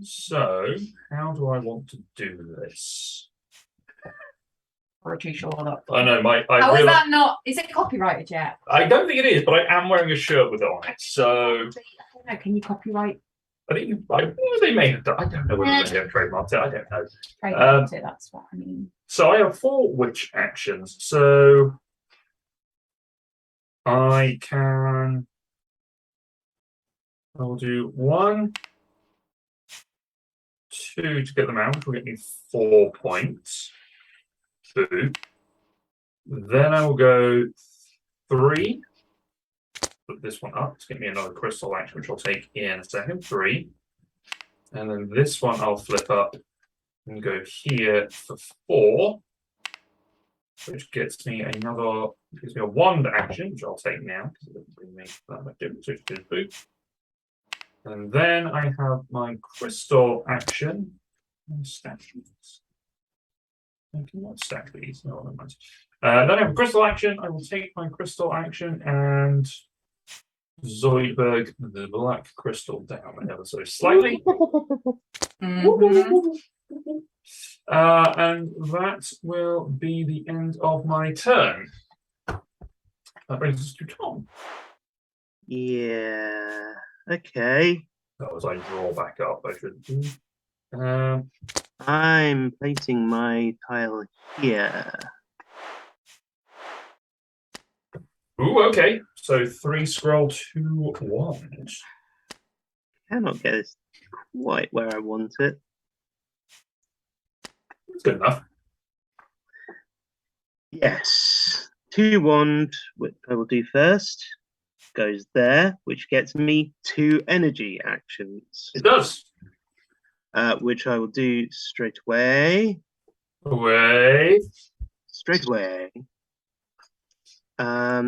So, how do I want to do this? Pretty sure that. I know How is that not? Is it copyrighted yet? I don't think it is, but I am wearing a shirt with it on it. So, I don't know. Can you copyright? I think they may have done. I don't know whether they have trademarked it. I don't know. Trademarked it. That's what I mean. So I have 4 witch actions. So I will do 1, 2 to get them out, which will get me 4 points. 2. Then I will go 3. Put this one up to give me another crystal action, which I'll take in a second. 3. And then this one I'll flip up and go here for 4. Which gives me a wand action, which I'll take now, because it doesn't really make that much difference, which is boot. And then I have my crystal action. Stack these. I cannot stack these. No, never mind. Then I have a crystal action. I will take my crystal action and Zoidberg the black crystal down ever so slightly. And that will be the end of my turn. That brings us to Tom. Yeah. Okay. That was I draw back up. I should do. I'm placing my tile here. Ooh, okay. So 3 scroll, 2 wand. Cannot get this quite where I want it. That's good enough. Yes. 2 wand, which I will do first, goes there, which gets me 2 energy actions. It does. Which I will do straight away. Straight away. I'll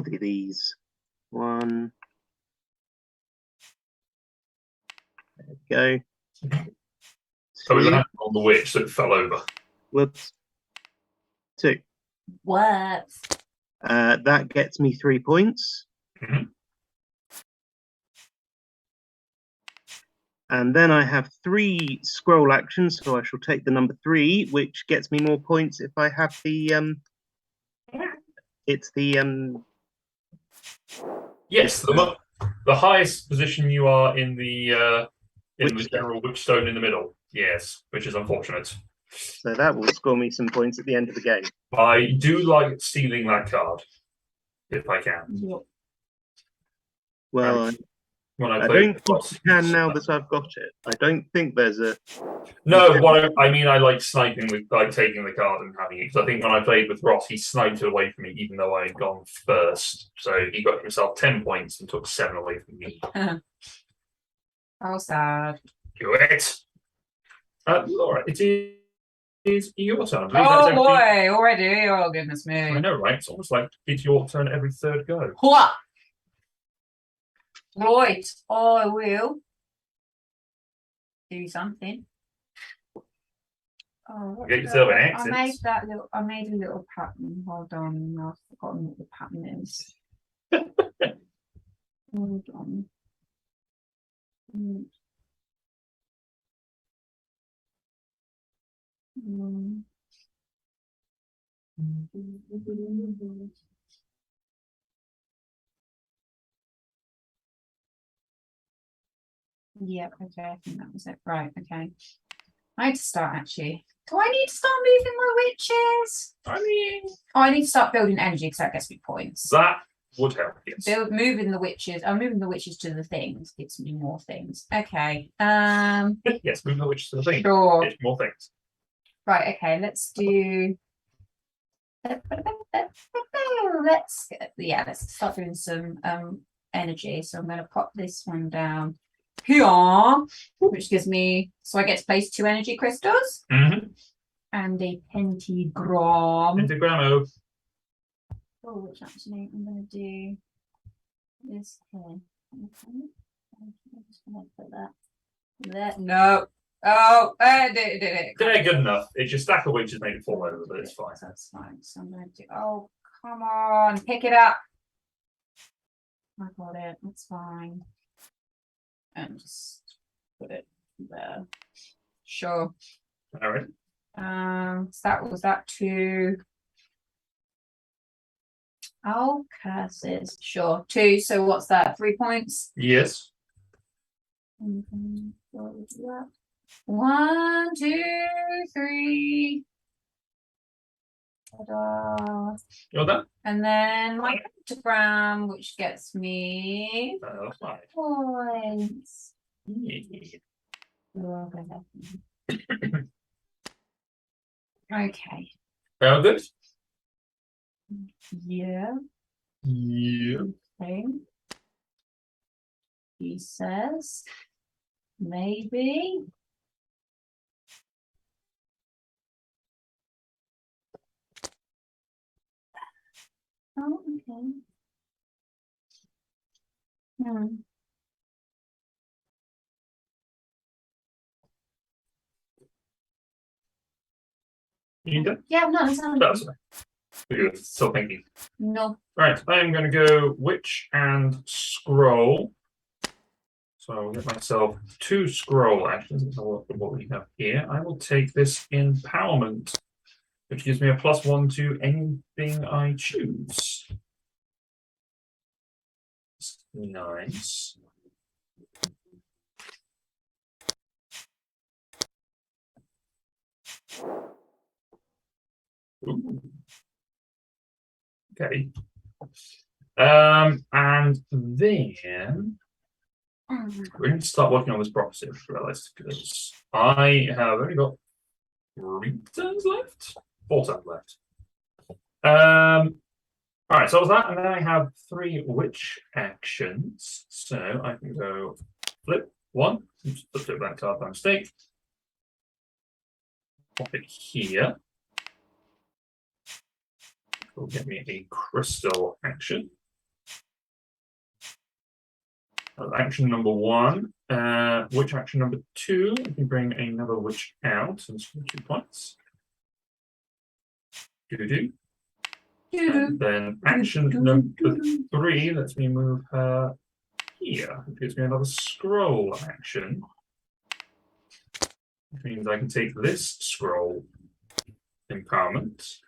do these. 1. There we go. So we landed on the witch, so it fell over. Whoops. 2. Whoops. That gets me 3 points. And then I have 3 scroll actions, so I shall take the number 3, which gets me more points if I have the it's the Yes, the highest position you are in the general Witchstone in the middle. Yes, which is unfortunate. So that will score me some points at the end of the game. I do like stealing that card, if I can. Yep. Well, when I don't think you can now that I've got it. I don't think there's a... No, I mean, I like sniping, like taking the card and having it. Because I think when I played with Ross, he sniped it away from me, even though I had gone first. So he got himself 10 points and took 7 away from me. How sad. Do it. Laura, it is your turn. Oh boy, already? Oh goodness me. I know, right? It's almost like it's your turn every third go. What? Right, I will do something. Oh, Get yourself an accent. I made a little pattern. Hold on, I've forgotten what the pattern is. Hold on. Yeah, okay, I think that was it. Right, okay. I need to start actually. Do I need to start moving my witches? I mean, I need to start building energy because that gets me points. That would help, yes. Moving the witches. I'm moving the witches to the things. Gives me more things. Okay. Yes, moving the witches to the thing. Sure. It's more things. Right, okay, let's do let's start doing some energy. So I'm gonna pop this one down here, which gives me I get to place 2 energy crystals and a pentagram. Pentagram. Oh, which actually I'm gonna do this here. I'm just gonna put that there. No. Oh, I did it. They're good enough. It's just stack of witches made it fall over, but it's fine. That's fine. So I'm going to do. Oh, come on, pick it up. I got it. That's fine. And just put it there. Sure. All right. So was that 2. Oh, curses. Sure. 2. So what's that? 3 points? Yes. What was that? 1, 2, 3. Ta-da. You're done. And then my pentagram, which gets me 5 points. Yeah. Okay. All good? Yeah. Yeah. Okay. He says, maybe. Oh, okay. You done? Yeah, no, it's not. That's right. You're still thinking. No. Right, I am going to go witch and scroll. So I will get myself 2 scroll actions. Let's have a look at what we have here. I will take this empowerment, which gives me a +1 to anything I choose. Nice. Ooh. Okay. And then we're going to start working on this property, I just realized, because I have only got 3 turns left, 4 turns left. All right, so that was that, and then I have 3 witch actions. So I can go flip 1, oops, flip that card by mistake. Pop it here. Will get me a crystal action. Action number 1. Witch action number 2. I can bring another witch out and score 2 points. Do. And then action number 3 lets me move her here. It gives me another scroll action. Which means I can take this scroll empowerment.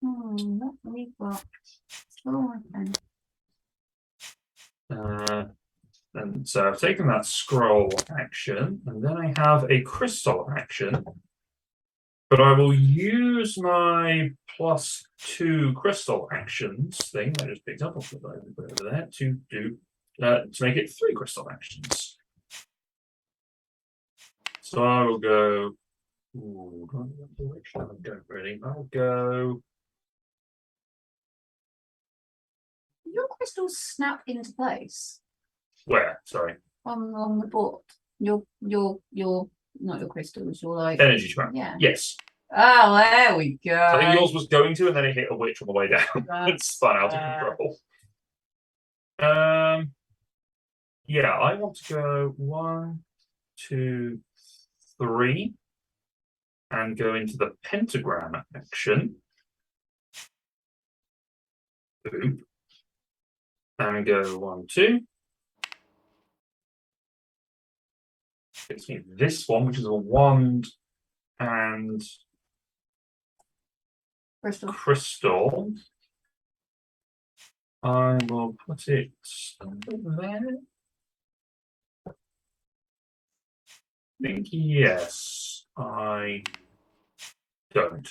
What we've got. Oh, And so I've taken that scroll action, and then I have a crystal action. But I will use my +2 crystal actions thing that I just picked up. I'll put that over there to make it 3 crystal actions. So I will go. Ooh, I don't really. I'll go. Your crystals snap into place. Where? Sorry. On the board. Your not your crystals. Your like energy trap. Yeah. Yes. Oh, there we go. So I think yours was going to, and then it hit a witch on the way down. It spun out of control. Yeah, I want to go 1, 2, 3, and go into the pentagram action. Boop. And go 1, 2. Gives me this one, which is a wand and crystal. I will put it over there. I think yes, I don't.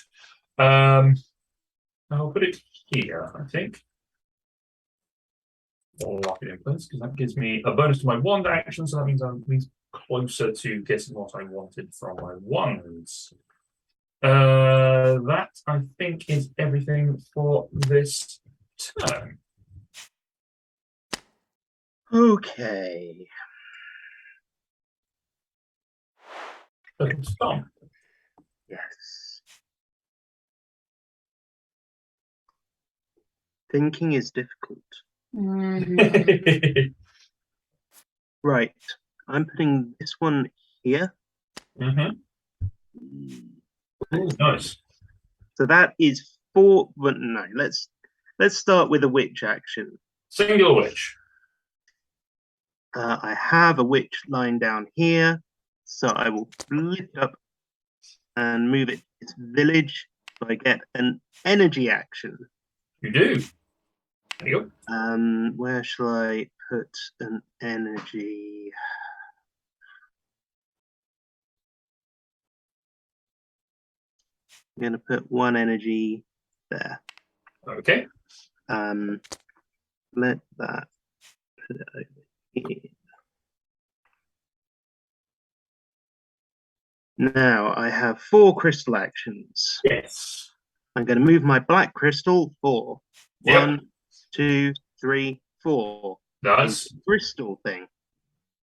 I'll put it here, I think. Or lock it in place, because that gives me a bonus to my wand action, so that means I'm at least closer to getting what I wanted from my wands. That, I think, is everything for this turn. Okay. Stop. Yes. Thinking is difficult. Right. I'm putting this one here. Ooh, nice. So that is 4. But no, let's start with a witch action. Single witch. I have a witch lying down here, so I will flip it up and move it to its village. So I get an energy action. You do. There you go. Where shall I put an energy? I'm going to put 1 energy there. Okay. Let that put it over here. Now I have 4 crystal actions. Yes. I'm going to move my black crystal 4. Yep. 1, 2, 3, 4. Nice. Crystal thing.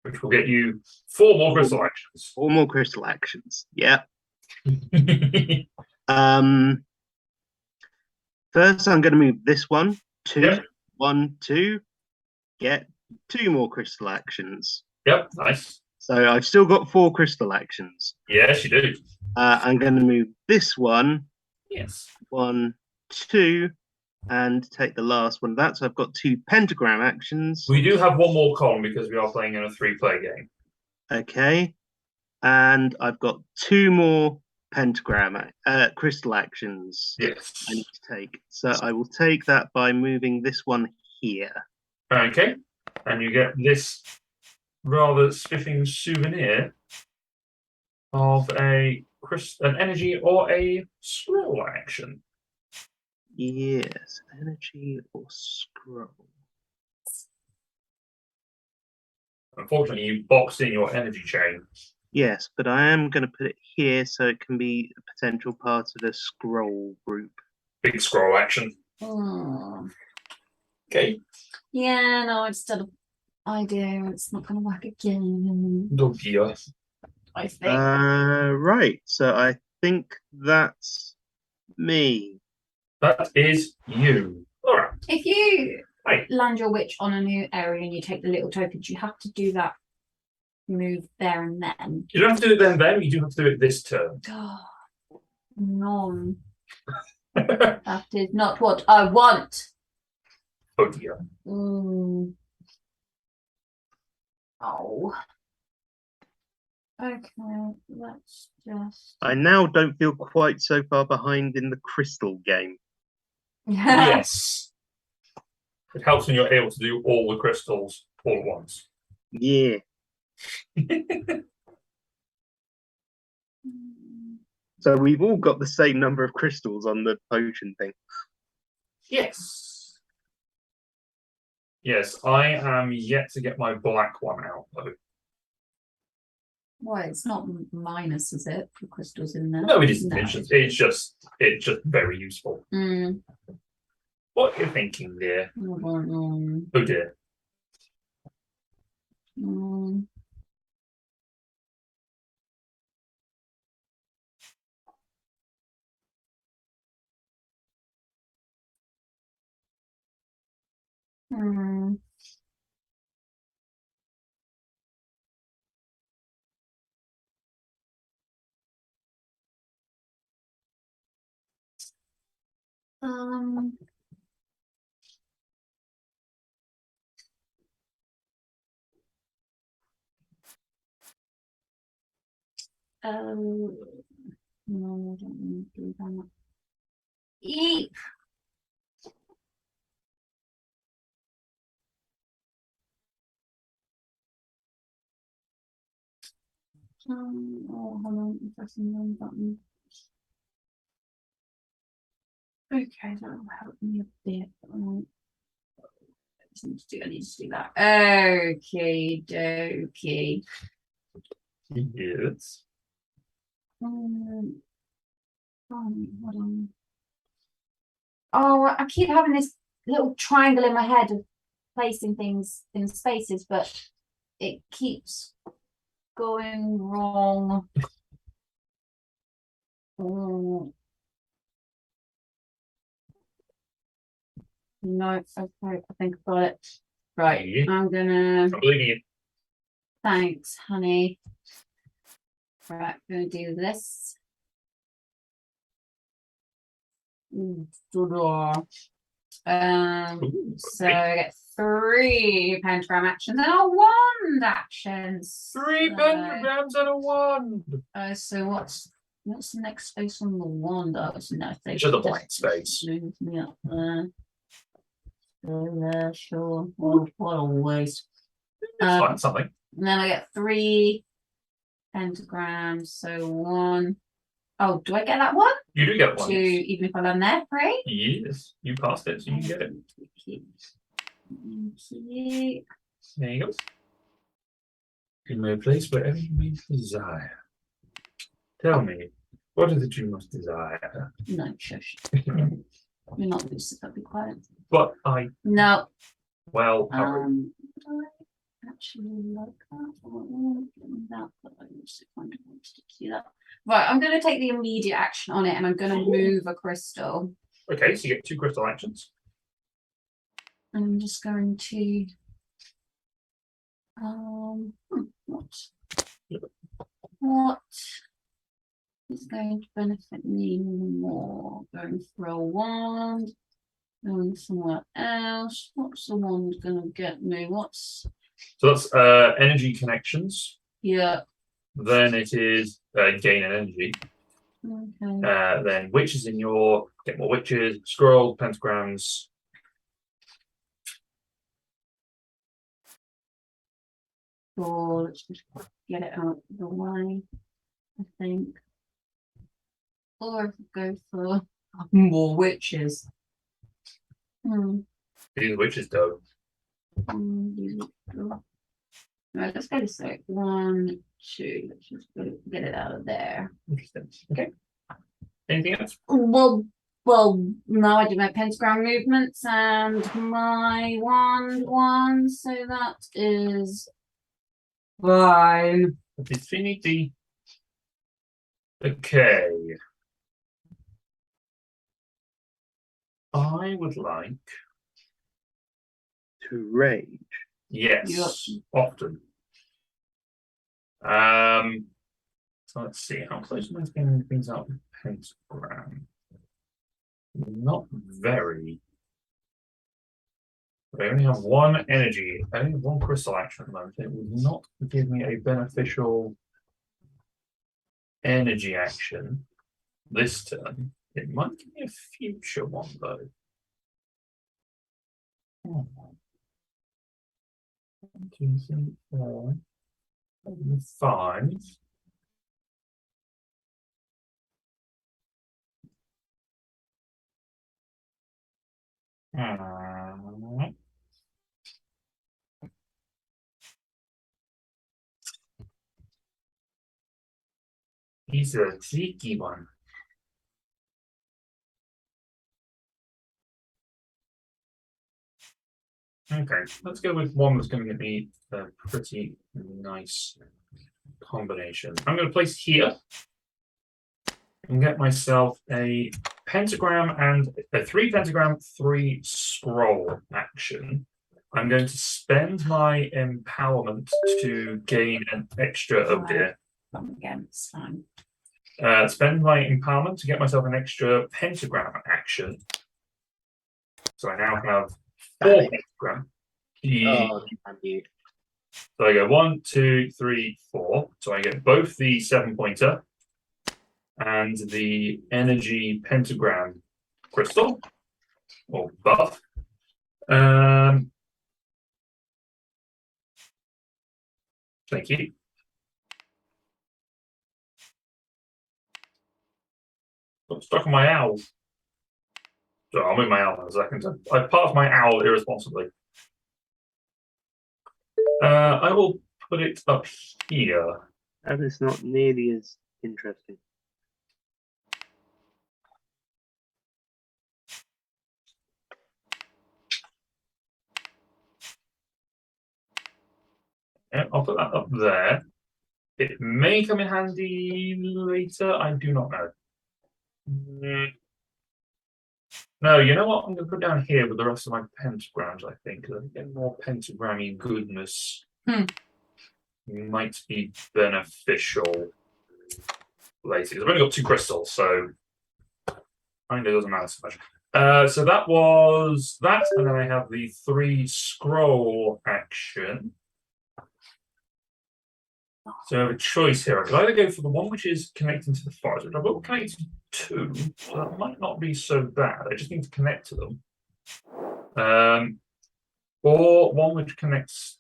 Which will get you 4 more crystal actions. 4 more crystal actions. Yep. First, I'm going to move this one. 2. Yep. 1, 2. Get 2 more crystal actions. Yep. Nice. So I've still got 4 crystal actions. Yes, you do. I'm going to move this one. Yes. 1, 2. And take the last one of that. So I've got 2 pentagram actions. We do have one more column because we are playing in a 3-player game. Okay. And I've got 2 more pentagram crystal actions. Yes. I need to take. So I will take that by moving this one here. Okay. And you get this rather spiffing souvenir of an energy or a scroll action. Yes, energy or scroll. Unfortunately, you boxed in your energy chain. Yes, but I am going to put it here so it can be a potential part of the scroll group. Big scroll action. Oh. Okay. Yeah, no, it's still an idea. It's not going to work again. Oh dear. I think. Right. So I think that's me. That is you. All right. If you Right. land your witch on a new area and you take the little tokens, you have to do that move there and then. You don't have to do it then. You do have to do it this turn. No. That is not what I want. Oh dear. Oh. Okay, let's just. I now don't feel quite so far behind in the crystal game. Yes. It helps when you're able to do all the crystals all at once. Yeah. So we've all got the same number of crystals on the potion thing. Yes. Yes, I am yet to get my black one out though. Well, it's not minus, is it? For crystals in there. No, it isn't. No. It's just very useful. Mm. What are you thinking there? Oh dear. Mm. Mm. No, I don't need to do that. Eep. Oh, hold on, I'm pressing the wrong button. Okay, that'll help me a bit. I need to do that. Okay, dokie. Yes. Hold on. Oh, I keep having this little triangle in my head of placing things in spaces, but it keeps going wrong. No, okay, I think I've got it. Right, Yeah. I'm gonna. I'm believing you. Thanks, honey. Right, I'm gonna do this. So I get 3 pentagram actions and a wand actions. 3 pentagrams and a wand. So what's the next space on the wand? Oh, it's nothing. Just a blank space. Move me up there. Sure. What a waste. Find something. And then I get 3 pentagrams. So 1. Oh, do I get that one? You do get 1. 2, even if I land there, 3? Yes, you passed it, so you can get it. There you go. You may place wherever you may desire. Tell me, what is it you most desire? No, shush. You're not Lucifer, be quiet. But I. No. Well, Did I actually like that? But I also kind of want to do that. Right, I'm going to take the immediate action on it, and I'm going to move a crystal. Okay, so you get 2 crystal actions. I'm just going to what is going to benefit me more? Going for a wand, going somewhere else. What's the wand gonna get me? So that's energy connections. Yeah. Then it is gain an energy. Okay. Then witches in your get more witches, scrolls, pentagrams. So let's just get it out of the way, I think. Or if we go for more witches. These witches though. Right, let's go to 6. 1, 2. Let's just get it out of there. Interesting. Okay. Anything else? Well, now I do my pentagram movements and my wand, so that is fine. Infinity. Okay. I would like to rage. Yes, often. So let's see how close am I getting things out with pentagram? Not very. I only have 1 energy. I only have 1 crystal action at the moment. It would not give me a beneficial energy action this turn. It might give me a future one though. 1, 2, 3, 4, 5. He's a cheeky one. Okay, let's go with one that's going to give me a pretty nice combination. I'm going to place here and get myself a pentagram and a 3 pentagram, 3 scroll action. I'm going to spend my empowerment to gain an extra. Oh dear. Again, it's fine. Spend my empowerment to get myself an extra pentagram action. So I now have 4 pentagram. So I go 1, 2, 3, 4. So I get both the 7-pointer and the energy pentagram crystal or buff. Thank you. Got stuck on my owl. So I'll move my owl in a second. I passed my owl irresponsibly. I will put it up here. And it's not nearly as interesting. Yeah, I'll put that up there. It may come in handy later. I do not know. No, you know what? I'm going to put down here with the rest of my pentagrams, I think, because I get more pentagrammy goodness. Might be beneficial later. I've only got 2 crystals, so I think it doesn't matter so much. So that was that, and then I have the 3 scroll action. So I have a choice here. I could either go for the one which is connecting to the forest, which I've got connected to 2, so that might not be so bad. I just need to connect to them. Or one which connects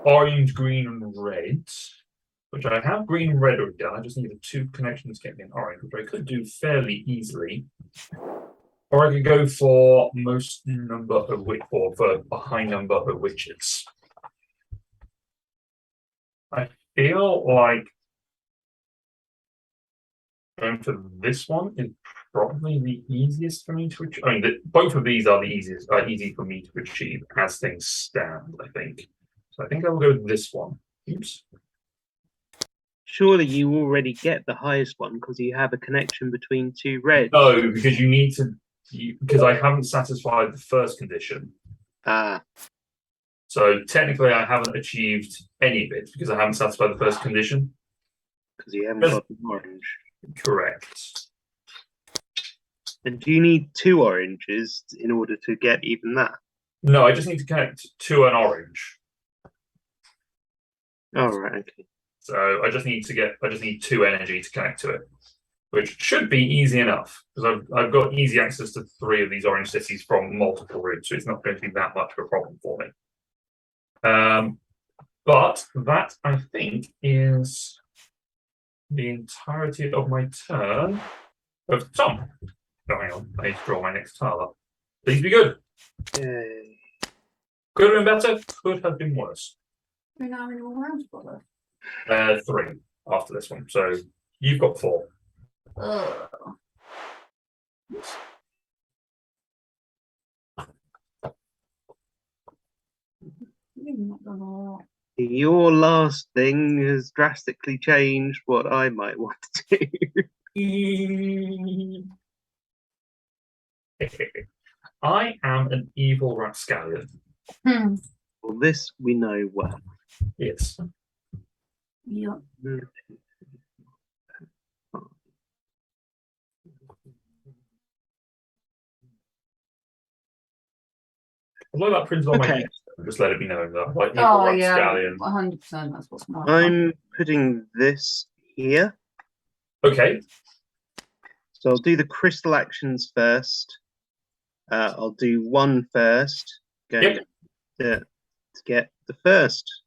orange, green, and red, which I have green and red already done. I just need the 2 connections getting in orange, which I could do fairly easily. Or I could go for most number of or for a high number of witches. I feel like Going for this one is probably the easiest for me to achieve. I mean, both of these are the easiest, easy for me to achieve as things stand, I think. So I think I will go with this one. Oops. Surely you already get the highest one because you have a connection between two reds. No, because you need to, because I haven't satisfied the first condition. Ah. So technically I haven't achieved any of it because I haven't satisfied the first condition. Because you haven't got an orange. Correct. And do you need 2 oranges in order to get even that? No, I just need to connect to an orange. Oh, right, okay. So I just need 2 energy to connect to it, which should be easy enough because I've got easy access to 3 of these orange cities from multiple routes, so it's not going to be that much of a problem for me. But that I think is the entirety of my turn. Of Tom. Oh, hang on, I need to draw my next tile up. Please be good. Yay. Could have been better, could have been worse. We're now in all rounds, brother. 3 after this one. So you've got 4. Your last thing has drastically changed what I might want to do. I am an evil rapscallion. Well, this we know well. Yes. Yeah. I'd like that printed on my head. Just let it be known that. Like, Oh yeah, 100%. That's what's my. I'm putting this here. Okay. So I'll do the crystal actions first. I'll do 1 first. Going to get the first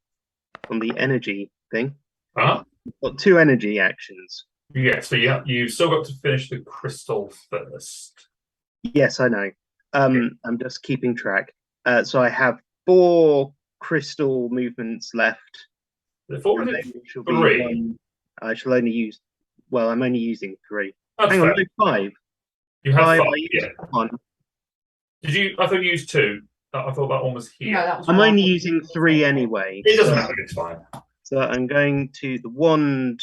on the energy thing. Got 2 energy actions. Yeah, so you've still got to finish the crystal first. Yes, I know. I'm just keeping track. So I have 4 crystal movements left. The 4 shall 3. Be 1. I shall only use. Well, I'm only using 3. That's Hang on, fair. no, 5. You have 5. I used 1. Did you? I thought you used 2. I thought that one was here. No, that was I'm only using 3 anyway. It doesn't matter. It's fine. So I'm going to the wand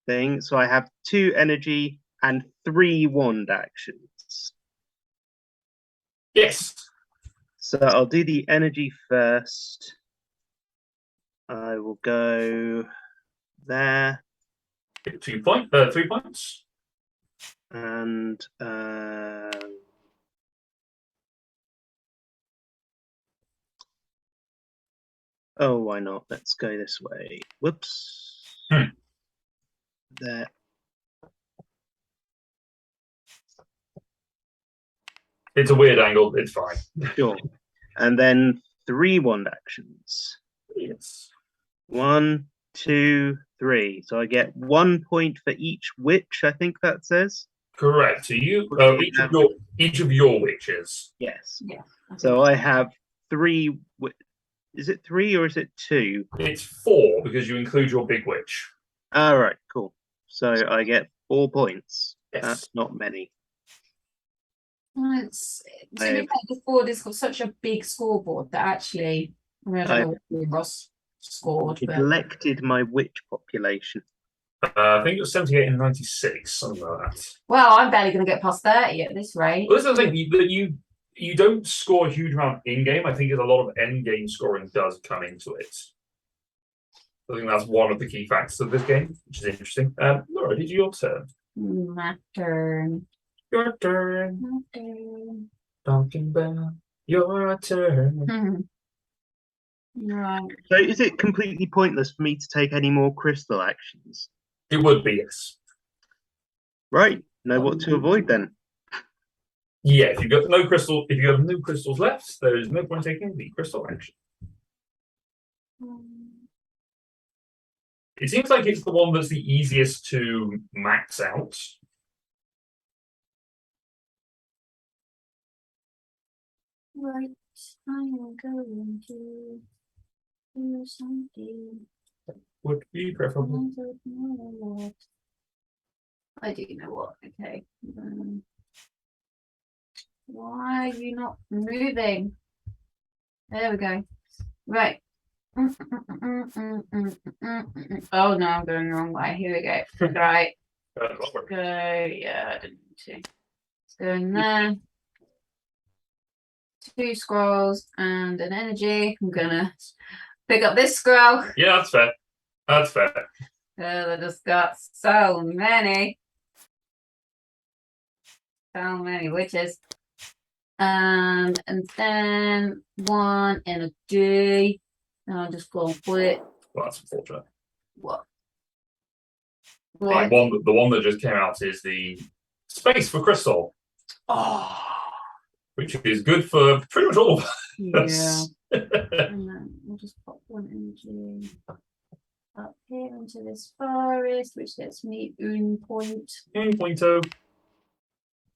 thing. So I have 2 energy and 3 wand actions. Yes. So I'll do the energy first. I will go there. 3 points. And oh, why not? Let's go this way. Whoops. There. It's a weird angle. It's fine. Sure. And then 3 wand actions. Yes. 1, 2, 3. So I get 1 point for each witch, I think that says. Correct. So you each of your witches. Yes. Yeah. So I have 3. Is it 3 or is it 2? It's 4 because you include your big witch. All right, cool. So I get 4 points. Yes. That's not many. It's to be fair, this board has got such a big scoreboard that actually I don't know what Ross scored. Neglected my witch population. I think it was 78 and 96, something like that. Well, I'm barely going to get past 30 at this rate. Well, this is the thing that you don't score a huge amount in game. I think a lot of end game scoring does come into it. I think that's one of the key factors of this game, which is interesting. Laura, did your turn? My turn. Your turn. My turn. Talking about your turn. Right. So is it completely pointless for me to take any more crystal actions? It would be, yes. Right. Know what to avoid then. Yeah, if you've got no crystal, if you have no crystals left, there is no point taking the crystal action. It seems like it's the one that's the easiest to max out. Right, I am going to do something. Would be preferable. I do know what. Okay. Why are you not moving? There we go. Right. Oh no, I'm going the wrong way. Here we go. Right. Go. Yeah, I didn't need to. Let's go in there. 2 scrolls and an energy. I'm gonna pick up this scroll. Yeah, that's fair. That's fair. I just got so many witches. And then 1 energy. And I'll just go and put it. Well, that's unfortunate. What? The one that just came out is the space for crystal. Oh. Which is good for pretty much all of us. Yeah. And then we'll just pop 1 energy up here into this forest, which gets me un point. Pointo.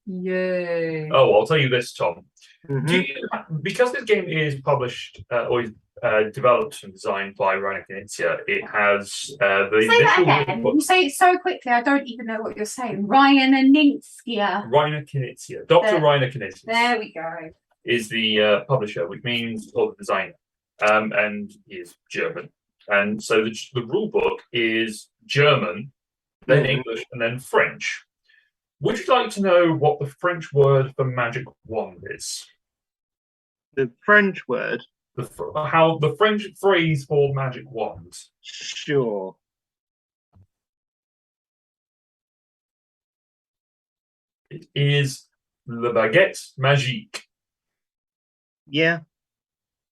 Yay. Oh, I'll tell you this, Tom. Mm-hmm. Because this game is published or is developed and designed by Reiner Knizia, it has say that again. You say it so quickly, I don't even know what you're saying. Reiner Knizia. Reiner Knizia. Dr. Reiner Knizia. There we go. Is the publisher, which means, or the designer, and he is German. And so the rule book is German, then English, and then French. Would you like to know what the French word for magic wand is? The French word? How the French phrase for magic wand? Sure. It is le baguette magique. Yeah.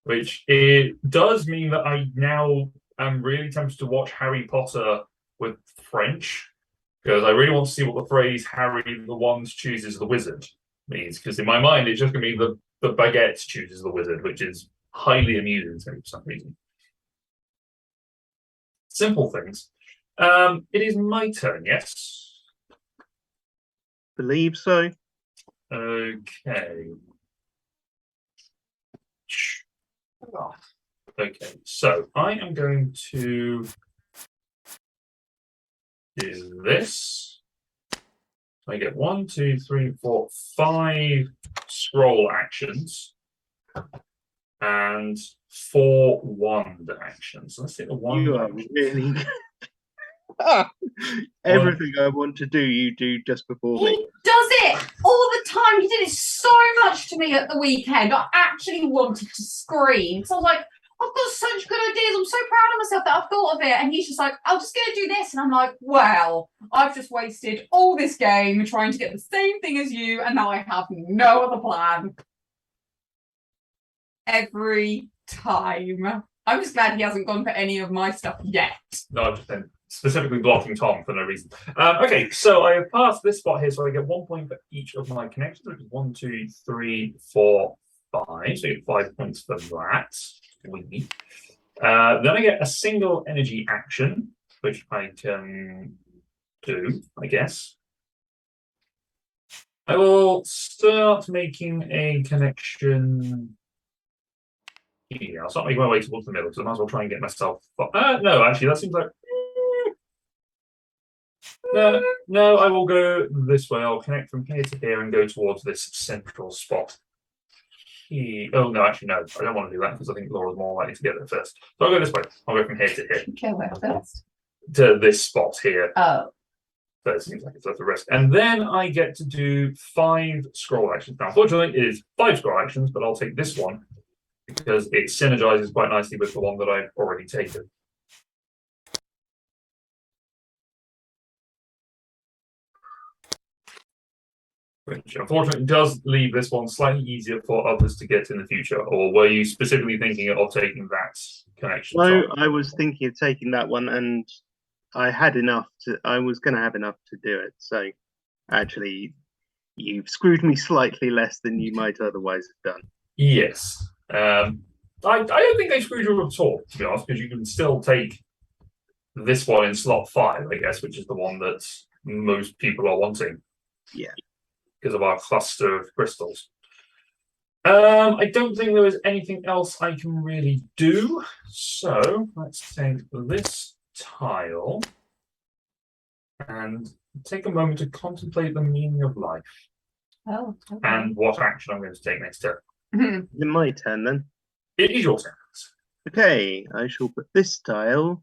Which it does mean that I now am really tempted to watch Harry Potter with French. Because I really want to see what the phrase Harry the Wand chooses the wizard means. Because in my mind, it's just going to be the baguette chooses the wizard, which is highly amusing to me for some reason. Simple things. It is my turn, yes? Believe so. Okay. Okay, so I am going to do this. I get 1, 2, 3, 4, 5 scroll actions and 4 wand actions. Let's take the wand. You are really good. Everything I want to do, you do just before me. He does it all the time. He did it so much to me at the weekend. I actually wanted to scream. So I was like, I've got such good ideas. I'm so proud of myself that I've thought of it. And he's just like, I'm just going to do this. And I'm like, well, I've just wasted all this game trying to get the same thing as you. And now I have no other plan. Every time. I'm just glad he hasn't gone for any of my stuff yet. No, I've just been specifically blocking Tom for no reason. Okay, so I have passed this spot here. So I get 1 point for each of my connections, which is 1, 2, 3, 4, 5. So I get 5 points for that. Then I get a single energy action, which I can do, I guess. I will start making a connection here. I'll start making my way towards the middle, so I might as well try and get myself. No, actually, that seems like. No, I will go this way. I'll connect from here to here and go towards this central spot. Oh, no, actually, no. I don't want to do that because I think Laura's more likely to get there first. So I'll go this way. I'll go from here to here. Okay, where first? To this spot here. Oh. So it seems like it's worth the risk. And then I get to do 5 scroll actions. Now, unfortunately, it is 5 scroll actions, but I'll take this one because it synergizes quite nicely with the one that I've already taken. Which unfortunately does leave this one slightly easier for others to get in the future. Or were you specifically thinking of taking that connection? No, I was thinking of taking that one, and I had enough to. I was going to have enough to do it. So, actually, you've screwed me slightly less than you might otherwise have done. Yes, I don't think they screwed you at all, to be honest, because you can still take this one in slot 5, I guess, which is the one that most people are wanting. Yeah. Because of our cluster of crystals. I don't think there is anything else I can really do. So let's take this tile and take a moment to contemplate the meaning of life Oh, okay. and what action I'm going to take next turn. Is it my turn then? It is your turn. Okay, I shall put this tile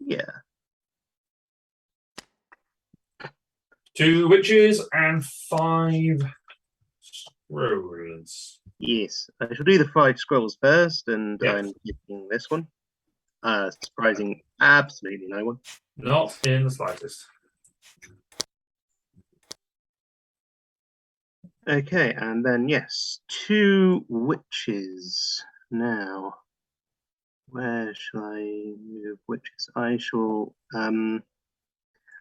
here. 2 witches and 5 scrolls. Yes, I shall do the 5 scrolls first, and Yep. I'm picking this one. Surprising absolutely no one. Not in the slightest. Okay, and then yes, 2 witches. Now, where shall I move witches? I shall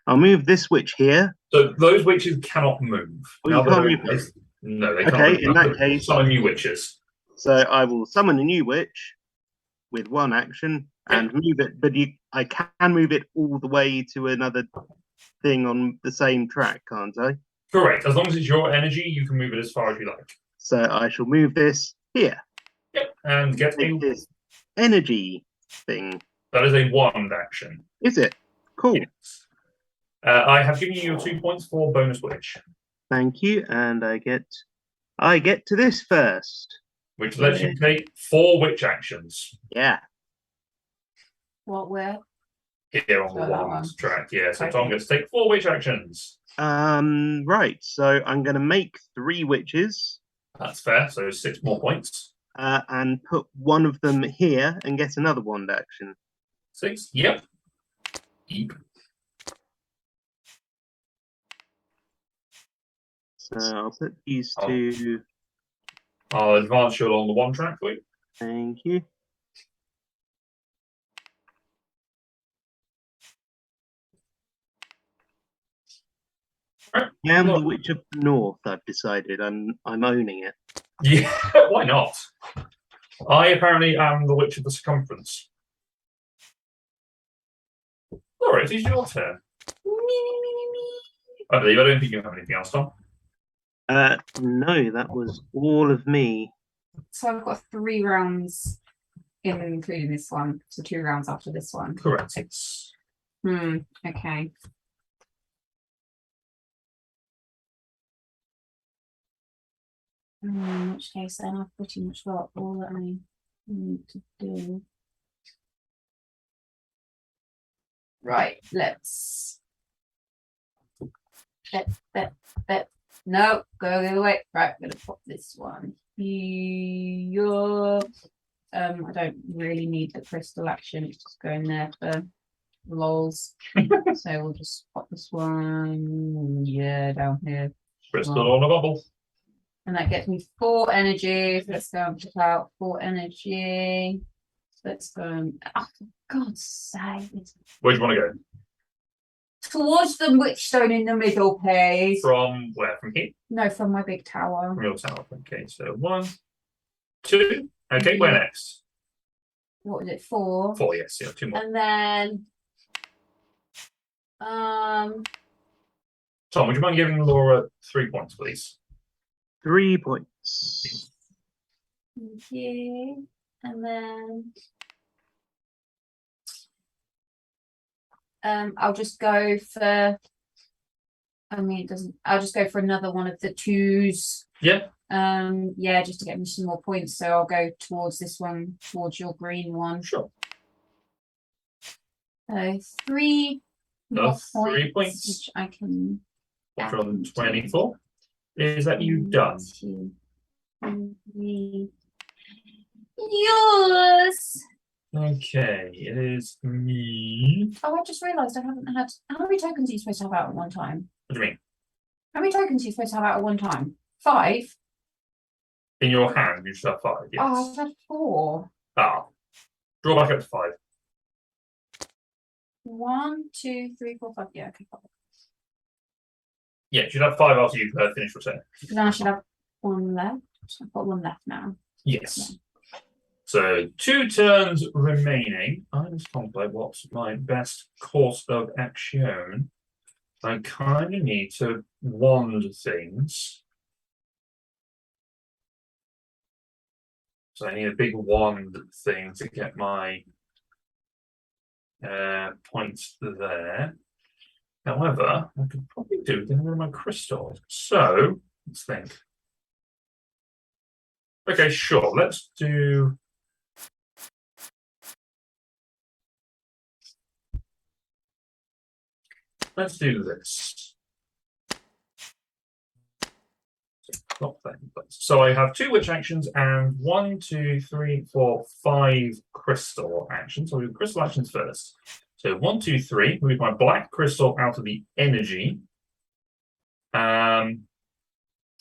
I'll move this witch here. So those witches cannot move. Oh, you can't move them. No, they Okay, can't move. in that case, summon new witches. So I will summon a new witch with 1 action and move it, but I can move it all the way to another thing on the same track, can't I? Correct. As long as it's your energy, you can move it as far as you like. So I shall move this here. Yep. And get this energy thing. That is a wand action. Is it? Cool. Yes. I have given you your 2 points for bonus witch. Thank you, and I get to this first. Which lets you take 4 witch actions. Yeah. What, where? Here on the wand track, yeah. So Tom gets to take 4 witch actions. Right. So I'm going to make 3 witches. That's fair. So 6 more points. And put 1 of them here and get another wand action. 6. Yep. Keep. So I'll put these 2. I'll advance you along the wand track for you. Thank you. Right. I am the Witch of the North, I've decided. I'm owning it. Yeah, why not? I apparently am the Witch of the Circumference. Alright, it's your turn. I don't think you have anything else, Tom. No, that was all of me. So I've got 3 rounds in, including this one. So 2 rounds after this one. Correct. Okay. In which case, then I've pretty much got all that I need to do. Right, let's. No, go the other way. Right, I'm gonna pop this one. You're. I don't really need the crystal action. It's just going there for lols. So we'll just pop this one. Yeah, down here. Crystal on a bubble. And that gets me 4 energy. So let's go and check out 4 energy. So let's go. Oh, for God's sake. Where do you want to go? Towards the Witchstone in the middle, please. From where? From here? No, from my big tower. From your tower. Okay, so 1, 2. Okay, where next? What was it? 4. 4, yes. Yeah, 2 more. And then. Tom, would you mind giving Laura 3 points, please? 3 points. Thank you. And then. I'll just go for. I mean, it doesn't. I'll just go for another one of the 2s. Yeah. Yeah, just to get me some more points. So I'll go towards this one, towards your green one. Sure. So 3 more 3 points. which I can. From 24. Is that you done? 2, 3. Yes. Okay, it is me. Oh, I just realised I haven't had. How many tokens are you supposed to have out at one time? What do you mean? How many tokens are you supposed to have out at one time? 5? In your hand, you should have 5. Yes. Oh, I've had 4. Draw back up to 5. 1, 2, 3, 4, 5. Yeah, okay. Yeah, you should have 5 after you've finished your turn. Then I should have 1 left. I've got 1 left now. Yes. Yeah. So 2 turns remaining. I just contemplate what's my best course of action. I kind of need to wand things. So I need a big wand thing to get my points there. However, I could probably do it in one of my crystals. So let's think. Okay, sure. Let's do. Let's do this. Not that, so I have 2 witch actions and 1, 2, 3, 4, 5 crystal actions. So we'll do crystal actions first. So 1, 2, 3. Move my black crystal out of the energy. And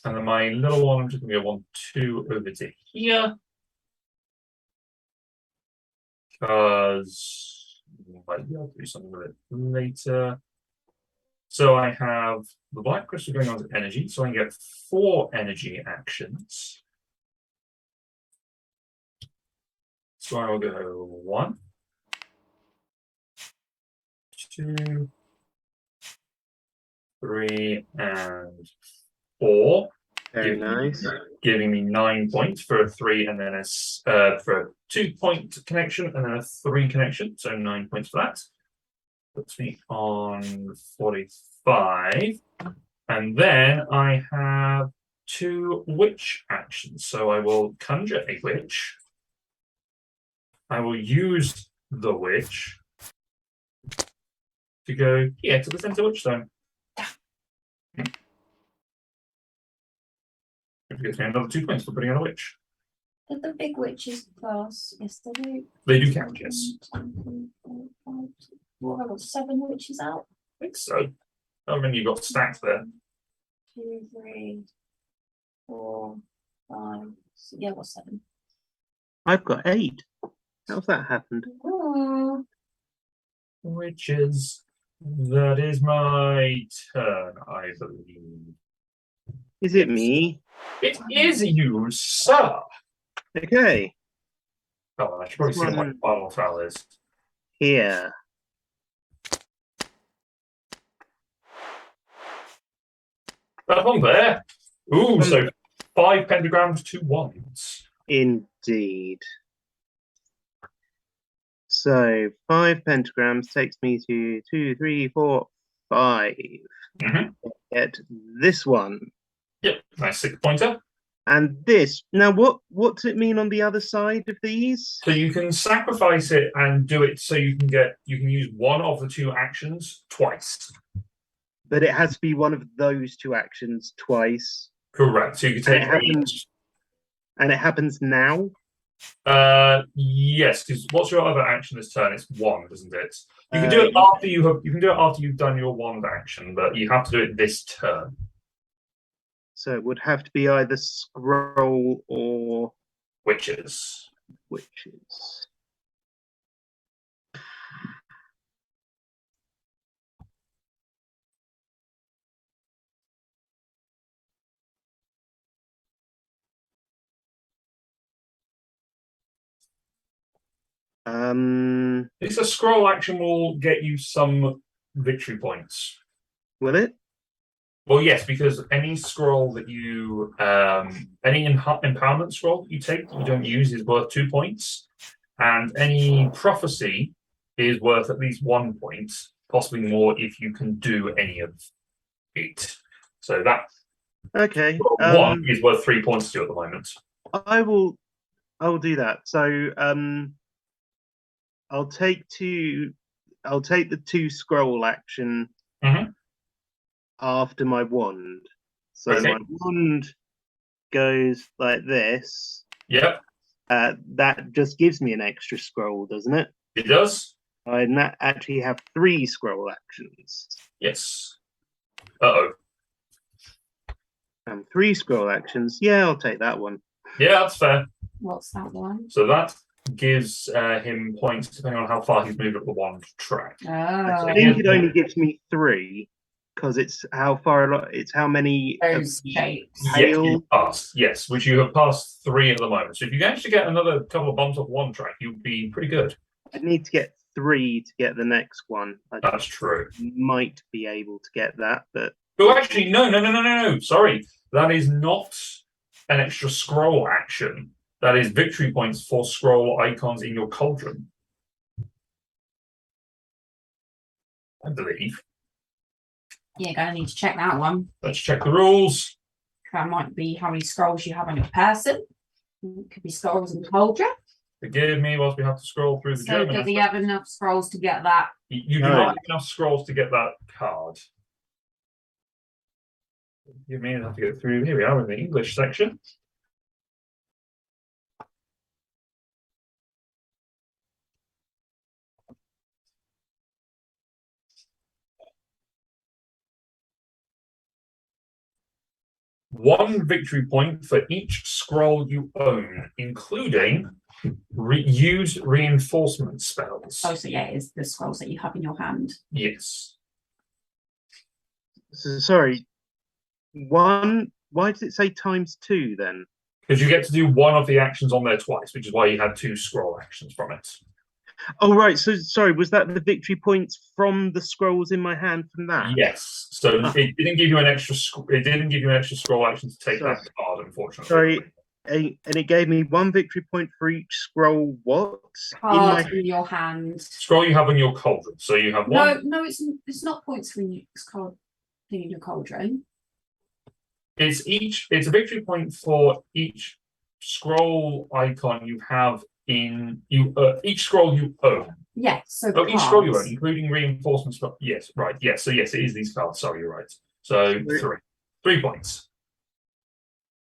then my little one, I'm just going to go 1, 2 over to here. Because I might be able to do something with it later. So I have the black crystal going on to energy, so I can get 4 energy actions. So I will go 1, 2, 3, and 4. Very nice. Giving me 9 points for a 3, and then for a 2-point connection, and then a 3 connection. So 9 points for that. Puts me on 45. And then I have 2 witch actions. So I will conjure a witch. I will use the witch to go here to the center Witchstone. It gives me another 2 points for putting on a witch. Did the big witches class? Yes, they do. They do count, yes. What have I got? 7 witches out? I think so. I mean, you've got stacked there. 2, 3, 4, 5. Yeah, I've got 7. I've got 8. How's that happened? Oh, Witches. That is my turn, I believe. Is it me? It is you, sir. Okay. Oh, I should probably see what my final foul is. Here. That one there. Ooh, so 5 pentagrams, 2 wands. Indeed. So 5 pentagrams takes me to 2, 3, 4, 5. Get this one. Yep, nice 6-pointer. And this. Now, what does it mean on the other side of these? So you can sacrifice it and do it so you can use one of the 2 actions twice. But it has to be one of those 2 actions twice. Correct. So you can take each. And it happens now? Yes, because what's your other action this turn? It's 1, isn't it? You can do it after you've done your wand action, but you have to do it this turn. So it would have to be either scroll or Witches. witches. It's a scroll action will get you some victory points. Will it? Well, yes, because any scroll that you, any empowerment scroll that you take that you don't use is worth 2 points, and any prophecy is worth at least 1 point, possibly more if you can do any of it. So that one is worth 3 points to you at the moment. I will do that. So I'll take the 2 scroll action after my wand. So my wand goes like this. Yep. That just gives me an extra scroll, doesn't it? It does. I actually have 3 scroll actions. Yes. Uh-oh. 3 scroll actions. Yeah, I'll take that one. Yeah, that's fair. What's that one? So that gives him points depending on how far he's moved up the wand track. Oh. I think it only gives me 3 because it's how far. It's how many those shapes. Yes, which you have passed 3 at the moment. So if you manage to get another couple of bumps off one track, you'd be pretty good. I need to get 3 to get the next one. That's true. Might be able to get that, but actually, no. Sorry, that is not an extra scroll action. That is victory points for scroll icons in your cauldron, I believe. Yeah, gonna need to check that one. Let's check the rules. That might be how many scrolls you have on your person. It could be scrolls in the cauldron. Forgive me whilst we have to scroll through the So German. does he have enough scrolls to get that? You do not have enough scrolls to get that card. You may have to go through. Here we are in the English section. One victory point for each scroll you own, including use reinforcement spells. Oh, so yeah, it's the scrolls that you have in your hand. Yes. So, sorry. One. Why does it say ×2 then? Because you get to do one of the actions on there twice, which is why you had 2 scroll actions from it. Oh right. So sorry. Was that the victory points from the scrolls in my hand from that? Yes. So it didn't give you an extra. It didn't give you an extra scroll action to take that card, unfortunately. Sorry. And it gave me 1 victory point for each scroll. What? Card in your hand. Scroll you have on your cauldron. So you have one. No, it's not points when it's called thing in your cauldron. It's a victory point for each scroll icon you have in each scroll you own. Yes, so each scroll you own, including reinforcements. Yes, right. Yes, so yes, it is these cards. Sorry, you're right. So 3 points.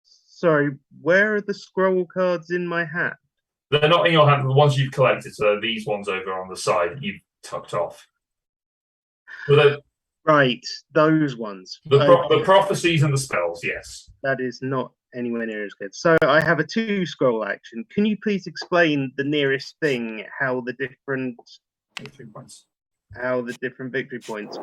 Sorry, where are the scroll cards in my hand? They're not in your hand. The ones you've collected. So these ones over on the side that you've tucked off. So right, those ones. The prophecies and the spells. Yes. That is not anywhere near as good. So I have a 2 scroll action. Can you please explain the nearest thing, how the different victory points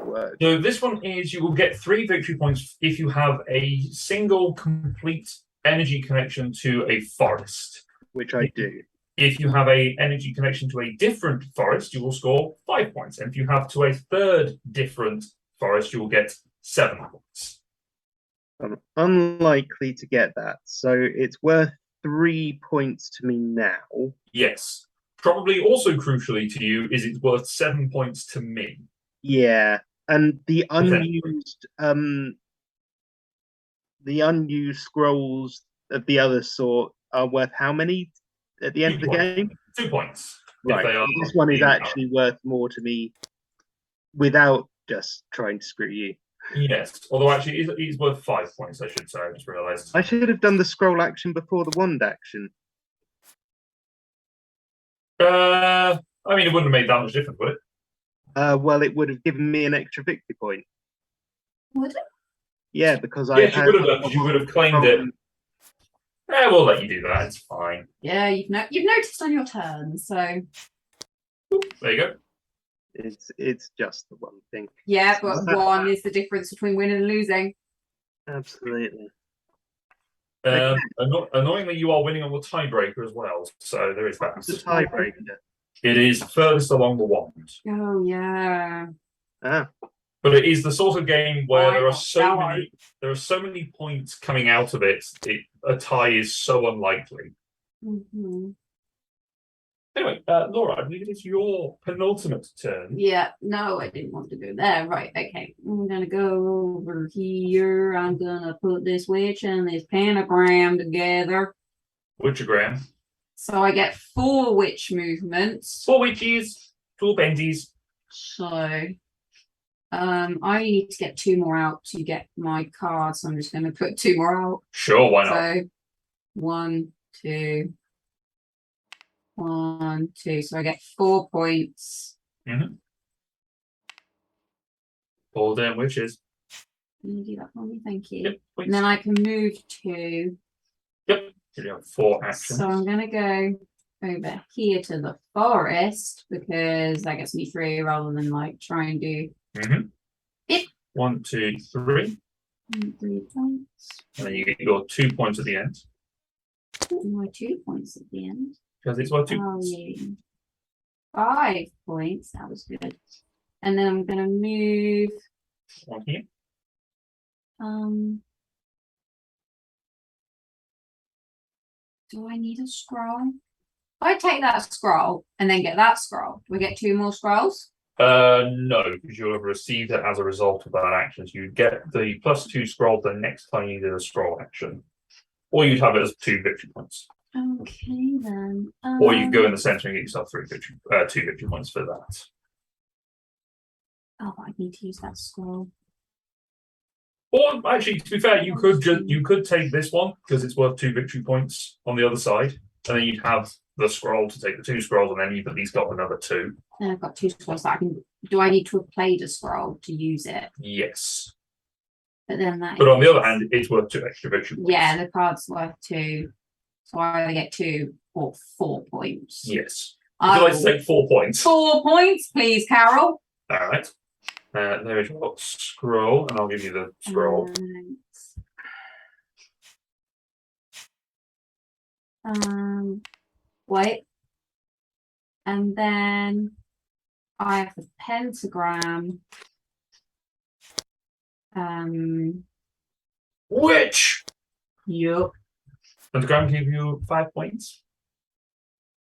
work? So this one is you will get 3 victory points if you have a single complete energy connection to a forest. Which I do. If you have a energy connection to a different forest, you will score 5 points. And if you have to a third different forest, you will get 7 points. I'm unlikely to get that, so it's worth 3 points to me now. Yes. Probably also crucially to you is it's worth 7 points to me. Yeah, and the unused scrolls of the other sort are worth how many at the end of the game? 2 points. Right. This one is actually worth more to me without just trying to screw you. Yes, although actually it is worth 5 points, I should say. I just realised. I should have done the scroll action before the wand action. I mean, it wouldn't have made that much difference, would it? Well, it would have given me an extra victory point. Would it? Yeah, because you would have done, because you would have claimed it. We'll let you do that. It's fine. Yeah, you've noticed on your turn, so there you go. It's just the one thing. Yeah, but one is the difference between winning and losing. Absolutely. Annoyingly, you are winning on the tiebreaker as well, so there is that. What's the tiebreaker? It is furthest along the wand. Oh yeah. But it is the sort of game where there are so many points coming out of it. A tie is so unlikely. Mm-hmm. Anyway, Laura, I believe it is your penultimate turn. Yeah, no, I didn't want to go there. Right, okay. I'm gonna go over here. I'm gonna put this witch and this pentagram together. Witchagram. So I get 4 witch movements. 4 witches, 2 bendies. So I need to get 2 more out to get my card, so I'm just gonna put 2 more out. Sure, why not? So 1, 2. 1, 2. So I get 4 points. Mm-hmm. 4 damn witches. Can you do that for me? Thank you. Yep, and then I can move to. Yep. You have 4 actions. So I'm gonna go over here to the forest because that gets me 3 rather than like try and do. Mm-hmm. 1, 2, 3. 3 points. And then you get your 2 points at the end. My 2 points at the end. Because it's worth 2 points. Yeah. 5 points. That was good. And then I'm gonna move. 1 here. Do I need a scroll? If I take that scroll and then get that scroll, do we get 2 more scrolls? No, because you'll have received it as a result of that action. So you'd get the +2 scroll the next time you did a scroll action. Or you'd have it as 2 victory points. Okay then. Or you go in the centre and get yourself 2 victory points for that. Oh, I need to use that scroll. Or actually, to be fair, you could take this one because it's worth 2 victory points on the other side, and then you'd have the scroll to take the 2 scrolls, and then you've at least got another 2. And I've got 2 scrolls that I can. Do I need to have played a scroll to use it? Yes. But then that. But on the other hand, it's worth 2 extra victory points. Yeah, the card's worth 2, so I either get 2 or 4 points. Yes. Would you like to take 4 points? 4 points, please, Carol. All right. There is your scroll, and I'll give you the scroll. Wait. And then I have the pentagram. Which? Yup. Pentagram give you 5 points.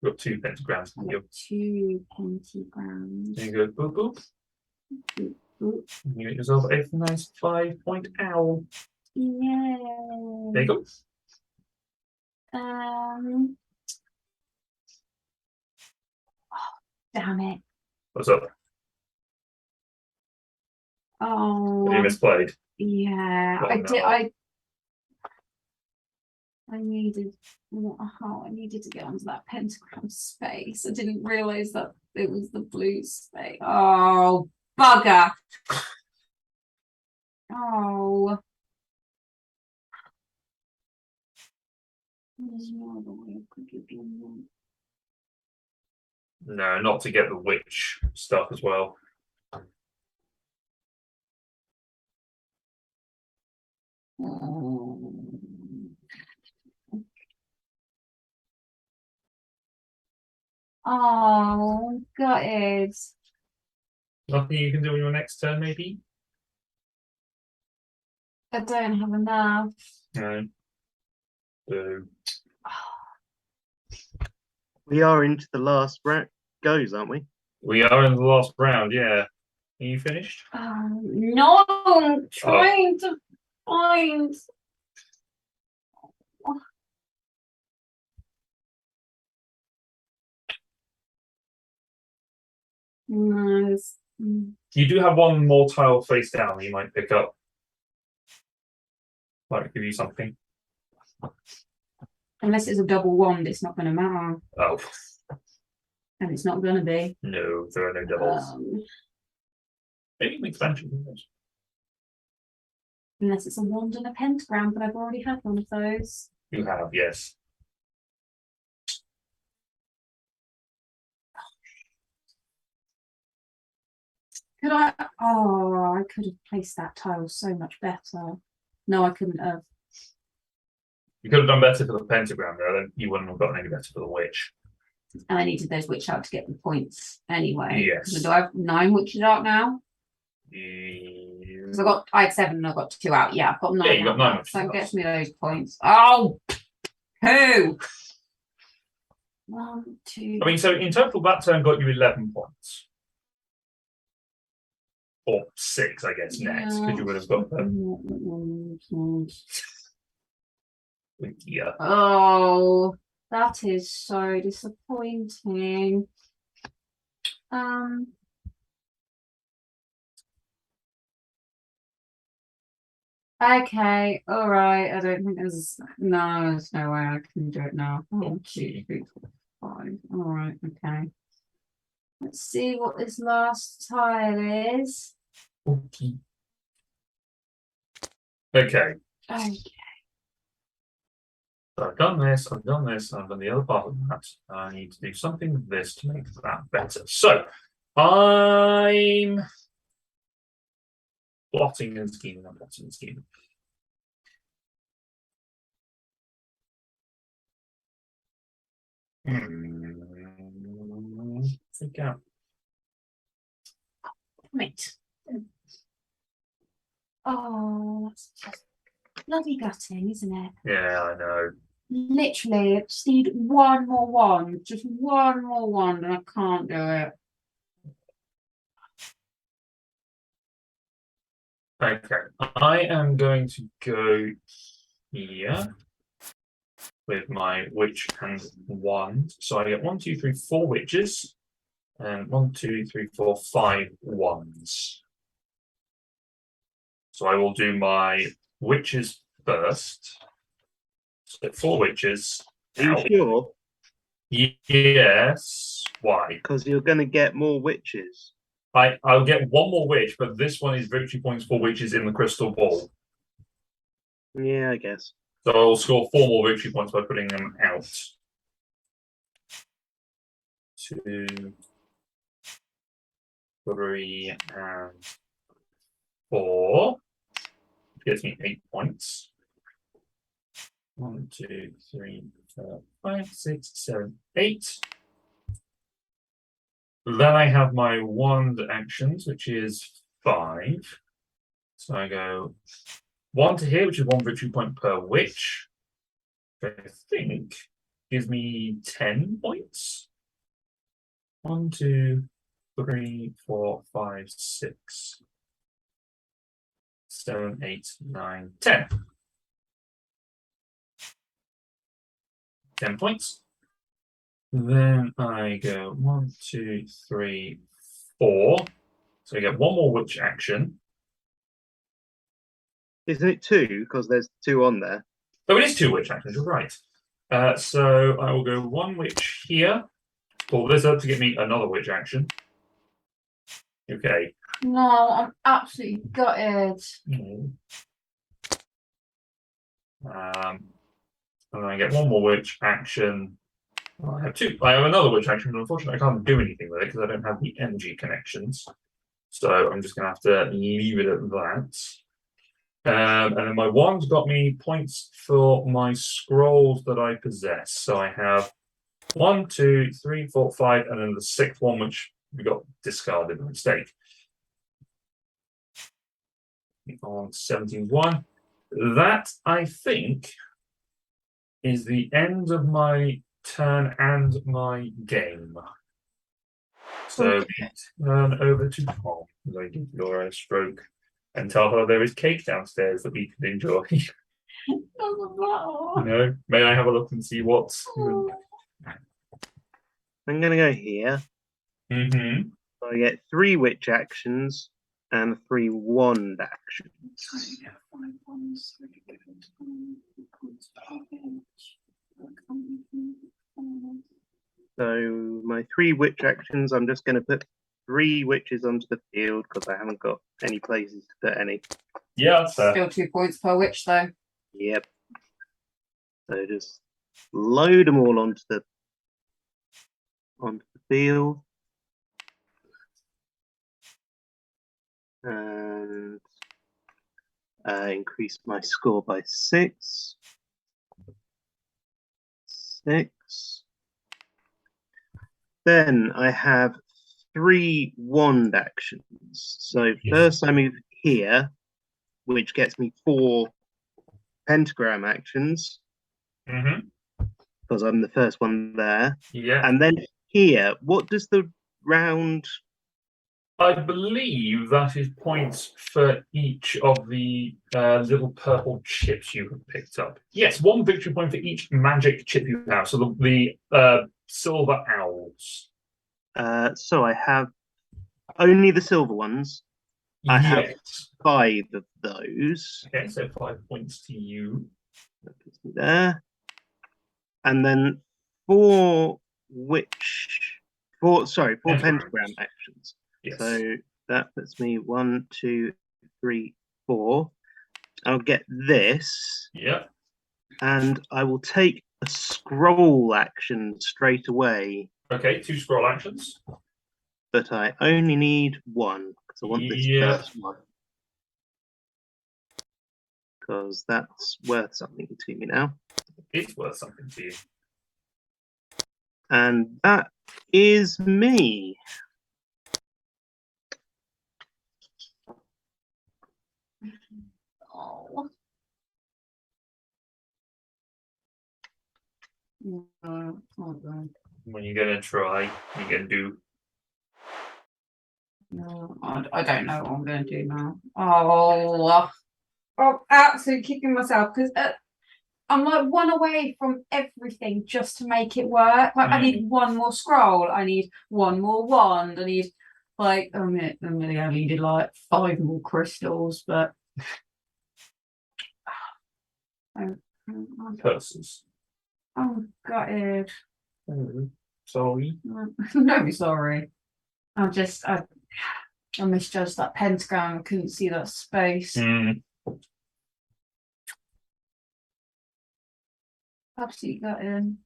You've got 2 pentagrams. I've got 2 pentagrams. There you go. Boop, boop. Boop, boop. You get yourself a nice 5-point owl. Yay. There you go. Oh, damn it. What's up? Oh. Have you misplayed? Yeah, Oh, I no. did. I needed. Oh, I needed to get onto that pentagram space. I didn't realize that it was the blue space. Oh, bugger! Oh. There's no other way I could have done No, not to get the witch stuff as well. Oh, gutted. Nothing you can do on your next turn, maybe? I don't have enough. No. So, We are into the last goes, aren't we? we are in the last round, yeah. Are you finished? No, I'm trying to find. No, You do have one more tile face down that you might pick up. Might give you something. unless it's a double wand, it's not going to matter. Oh, And it's not going to be. no, there are no doubles. Maybe an expansion. Who knows? Unless it's a wand and a pentagram, but I've already had one of those. You have, yes. Could I? Oh, I could have placed that tile so much better. No, I couldn't have. You could have done better for the pentagram, though. Then you wouldn't have gotten any better for the witch. And I needed those witch out to get the points anyway. Yes. So do I have 9 witches out now? Because I had 7 and I got 2 out. Yeah, I've got 9. Yeah, you got 9 witches So that out. gets me those points. Oh, 2. 1, 2. I mean, so in total, that turn got you 11 points. Or 6, I guess, next, because you would have got them. Yeah. Oh, that is so disappointing. Okay, all right. I don't think there's no way I can do it now. Oh, Okay. 2, 3, 4, 5. All right, okay. Let's see what this last tile is. Okay. Okay. Okay. So I've done this, I've done the other part of that. I need to do something with this to make that better. So I'm plotting and scheming, I'm plotting and scheming. Freak out. Right. Oh, that's just bloody gutting, isn't it? Yeah, I know. Literally, I just need one more wand, just one more wand, and I can't do it. Okay, I am going to go here with my witch and wand. So I get 1, 2, 3, 4 witches, and 1, 2, 3, 4, 5 wands. So I will do my witches first. So 4 witches. Are you sure? Yes. Why? Because you're going to get more witches. I'll get 1 more witch, but this one is victory points for witches in the crystal ball. Yeah, I guess. So I'll score 4 more victory points by putting them out. 2, 3, and 4. Which gives me 8 points. 1, 2, 3, 4, 5, 6, 7, 8. Then I have my wand actions, which is 5. So I go 1 to here, which is 1 victory point per witch. Which I think gives me 10 points. 1, 2, 3, 4, 5, 6, 7, 8, 9, 10. 10 points. Then I go 1, 2, 3, 4. So I get 1 more witch action. Isn't it 2? Because there's 2 on there. Oh, it is 2 witch actions, you're right. So I will go 1 witch here. Pull this up to get me another witch action. Okay. No, I'm absolutely gutted. And I get 1 more witch action. Well, I have 2. I have another witch action, but unfortunately I can't do anything with it because I don't have the energy connections. So I'm just going to have to leave it at that. And then my wand got me points for my scrolls that I possess. So I have 1, 2, 3, 4, 5, and then the 6th one, which we got discarded by mistake. On 71. That, I think, is the end of my turn and my game. So turn over to Tom. I give Laura a stroke and tell her there is cake downstairs that we can enjoy. No, may I have a look and see what's. I'm going to go here. Mm-hmm. So I get 3 witch actions and 3 wand actions. So my 3 witch actions, I'm just going to put 3 witches onto the field because I haven't got any places to put any. Yeah, that's fair. Still 2 points per witch, though. Yep. So just load them all onto the field. And increase my score by 6. 6. Then I have 3 wand actions. So first I move here, which gets me 4 pentagram actions. Because I'm the first one there. Yeah. And then here, what does the round... I believe that is points for each of the little purple chips you have picked up. Yes, 1 victory point for each magic chip you have. So the silver owls. So I have only the silver ones. I have 5 of those. Okay, so 5 points to you. That puts me there. And then 4 pentagram actions. Yes. So that puts me 1, 2, 3, 4. I'll get this. Yeah. And I will take a scroll action straight away. Okay, 2 scroll actions. But I only need 1 because I want this first one. Because that's worth something to me now. It's worth something to you. And that is me. Oh. When you're gonna try, you're gonna do. No, I don't know what I'm going to do now. Oh, I'm absolutely kicking myself because I'm like one away from everything just to make it work. Like I need one more scroll. I need one more wand. I need like I really only needed like 5 more crystals, but Curses. I'm gutted. Sorry. Don't be sorry. I misjudged that pentagram. I couldn't see that space. Absolutely gutted.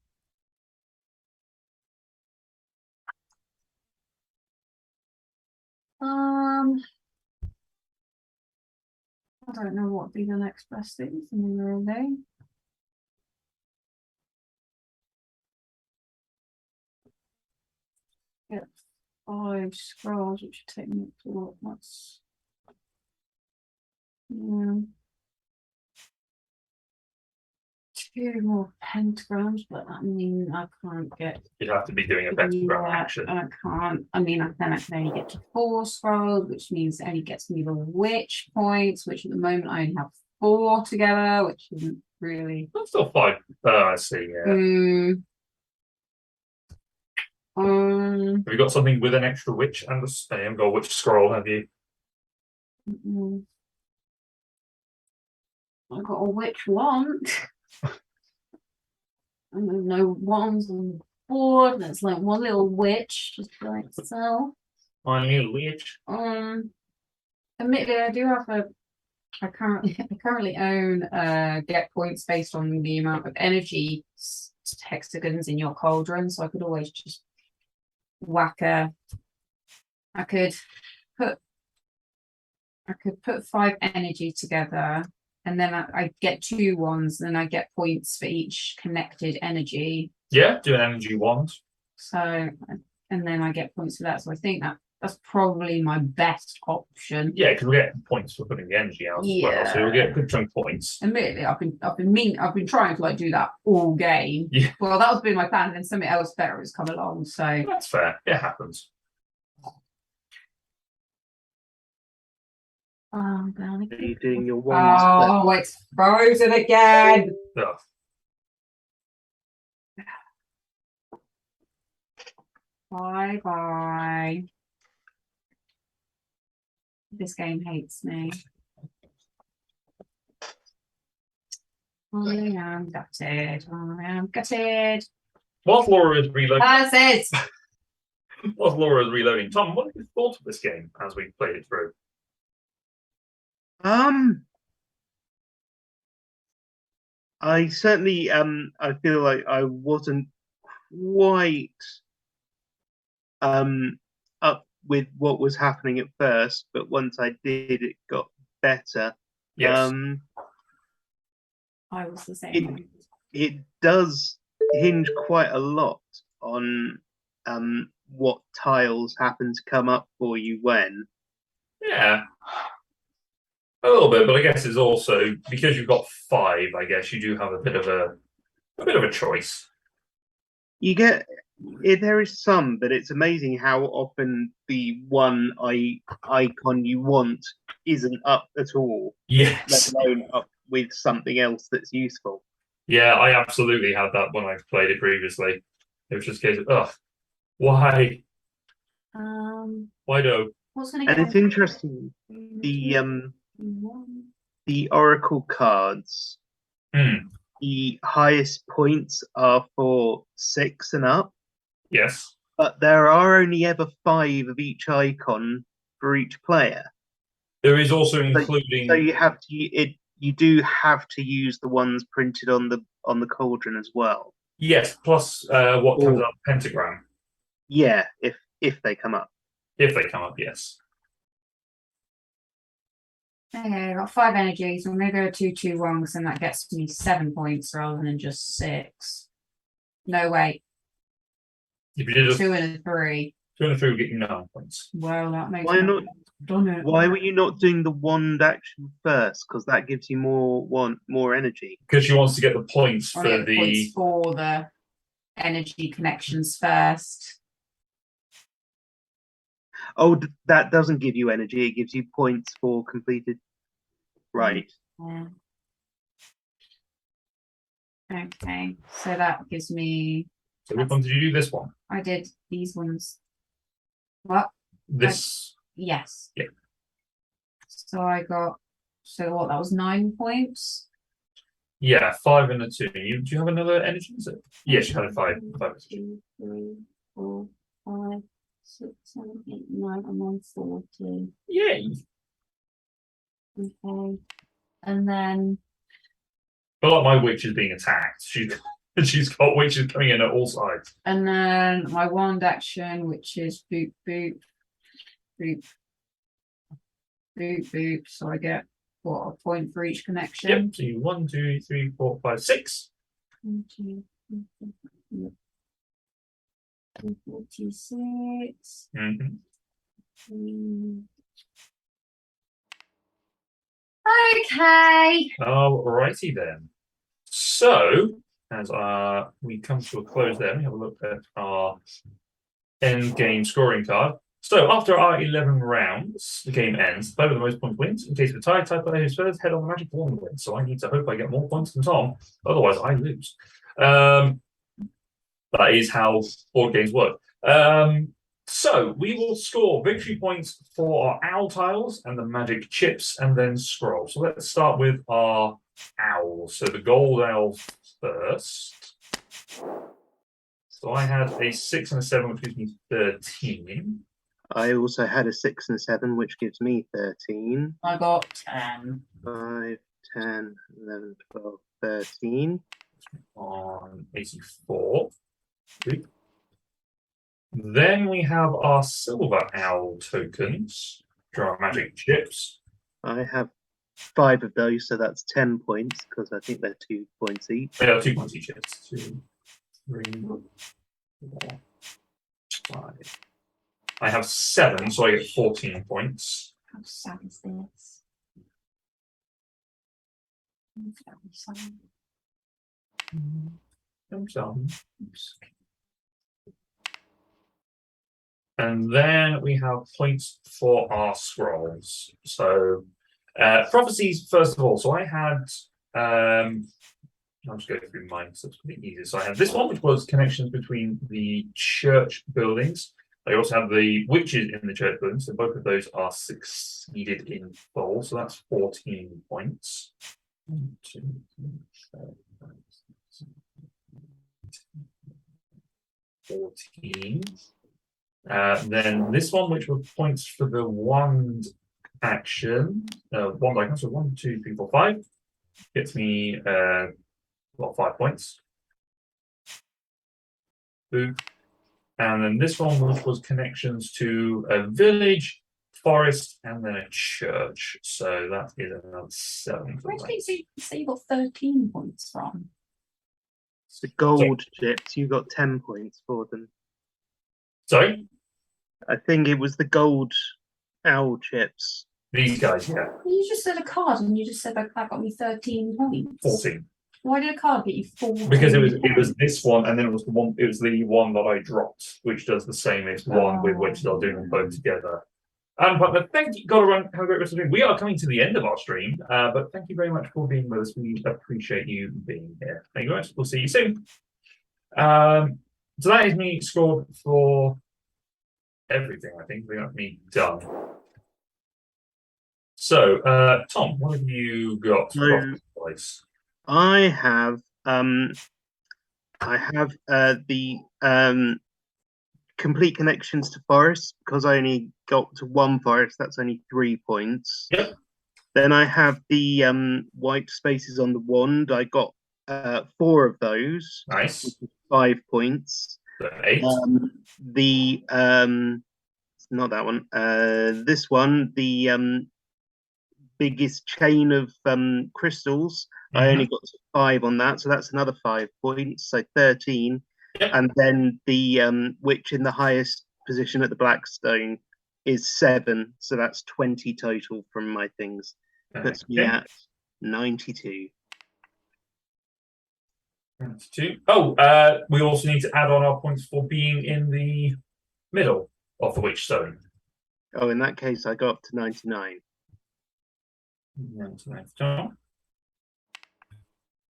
I don't know what would be the next best thing for me really. Get 5 scrolls, which would take me up to what? That's 2 more pentagrams, but that means I can't get. You'd have to be doing a pentagram action. I can't. I mean, then I can only get to 4 scrolls, which means it only gets me the witch points, which at the moment I only have 4 together, which isn't really. That's still 5. I see. Yeah. Have you got something with an extra witch and you haven't got a witch scroll, have you? I've got a witch wand. And there's no wands on the board, and it's like one little witch, just like so. One little witch. Admittedly, I do have I currently own get points based on the amount of energy hexagons in your cauldron, so I could always just whack I could put 5 energy together, and then I get 2 wands, and then I get points for each connected energy. Yeah, do an energy wand. So, and then I get points for that. So I think that's probably my best option. Yeah, because we get points for putting the energy out as well, so you'll get a good chunk of points. Admittedly, I've been trying to like do that all game. Yeah. Well, that was been my plan, and then something else better has come along. So that's fair. It happens. Oh, are you doing your wands? Oh, it's frozen again. Ugh. Bye. This game hates me. I am gutted. Whilst Laura is reloading. That's it. Whilst Laura is reloading, Tom, what have you thought of this game as we played it through? I certainly I feel like I wasn't quite up with what was happening at first, but once I did, it got better. Yes. I was the same. It does hinge quite a lot on what tiles happen to come up for you when. Yeah. A little bit, but I guess it's also because you've got 5. I guess you do have a bit of a choice. You get there is some, but it's amazing how often the one icon you want isn't up at all. Yes. Let alone up with something else that's useful. Yeah, I absolutely had that when I played it previously. It was just a case of, ugh, why? Why do? And it's interesting. The Oracle cards, the highest points are for 6 and up. Yes. But there are only ever 5 of each icon for each player. There is also including. So you have to. You do have to use the ones printed on the cauldron as well. Yes, plus what comes up pentagram. Yeah, if they come up. If they come up, yes. Okay, I got 5 energies. I'm gonna go 2 wrongs, and that gets me 7 points rather than just 6. No, wait. If you did 2 and a 3. 2 and a 3 will get you 9 points. Well, that makes. Why not? Done it. Why were you not doing the wand action first? Because that gives you more energy. Because she wants to get the points for the points for the energy connections first. Oh, that doesn't give you energy. It gives you points for completed. Right. Yeah. Okay, so that gives me. So which one did you do? This one? I did these ones. What? This. Yes. Yeah. So I got. So what? That was 9 points. Yeah, 5 and a 2. Do you have another energy? Is it? Yes, you had a 5. 5. 2, 3, 4, 5, 6, 7, 8, 9. I'm on 40. Yay! Okay. And then. But like my witch is being attacked. She's got witches coming in at all sides. And then my wand action, which is boop, boop, boop, boop, boop. So I get what, a point for each connection? Yep. So you 1, 2, 3, 4, 5, 6. 1, 2, 3, 4, 5, 46. Okay. Alrighty then. So as we come to a close there, we have a look at our end game scoring card. So after our 11 rounds, the game ends. The player with the most points wins. In case of a tie, player who's first head on the magic wand wins. So I need to hope I get more points than Tom. Otherwise, I lose. That is how board games work. So we will score victory points for our owl tiles and the magic chips and then scroll. So let's start with our owls. So the gold owls first. So I had a 6 and a 7, which gives me 13. I also had a 6 and a 7, which gives me 13. I got 10. 5, 10, 11, 12, 13. On 84. Then we have our silver owl tokens, which are our magic chips. I have 5 of those, so that's 10 points, because I think they're 2 points each. They are 2 points each. 2, 3, 4, 5. I have 7, so I get 14 points. How sad is this? And then we have points for our scrolls. So prophecies, first of all. So I had I'll just go through mine so it's pretty easy. So I had this one, which was connections between the church buildings. I also have the witches in the church buildings, so both of those are succeeded in full. So that's 14 points. 1, 2, 3, 4, 5, 6, 14. Then this one, which were points for the wand action, wand icon. So 1, 2, 3, 4, 5 gets me 5 points. Boop. And then this one, which was connections to a village, forest, and then a church. So that is another 7. Where did you say you got 13 points from? The gold chips, you got 10 points for them. Sorry? I think it was the gold owl chips. These guys, yeah. You just said a card and you just said that got me 13 points. 14. Why did a card get you 14? Because it was this one, and then it was the one that I dropped, which does the same as one with which they'll do them both together. But thank you, gotta run. Have a great rest of the day. We are coming to the end of our stream, but thank you very much for being with us. We appreciate you being here. Thank you very much. We'll see you soon. So that is me scored for everything. I think we got me done. So, Tom, what have you got? I have the complete connections to forests, because I only got to 1 forest. That's only 3 points. Yep. Then I have the white spaces on the wand. I got 4 of those. Nice. 5 points. 8. Not that one. This one, the biggest chain of crystals. I only got 5 on that, so that's another 5 points, so 13. Yep. And then the witch in the highest position at the Blackstone is 7, so that's 20 total from my things. Puts me at 92. 92. Oh, we also need to add on our points for being in the middle of the Witchstone. Oh, in that case, I got up to 99.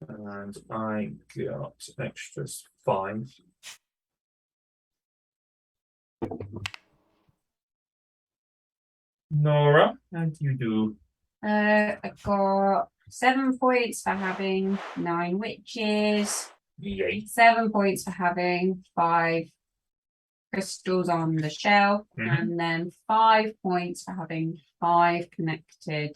And I got extras 5. Nora, how do you do? I got 7 points for having 9 witches. Yay. 7 points for having 5 crystals on the shelf, and then 5 points for having 5 connected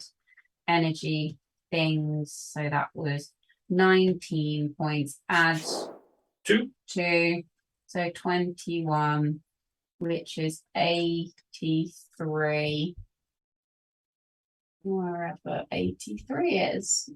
energy things. So that was 19 points. Add 2. So 21, which is 83. Wherever 83 is.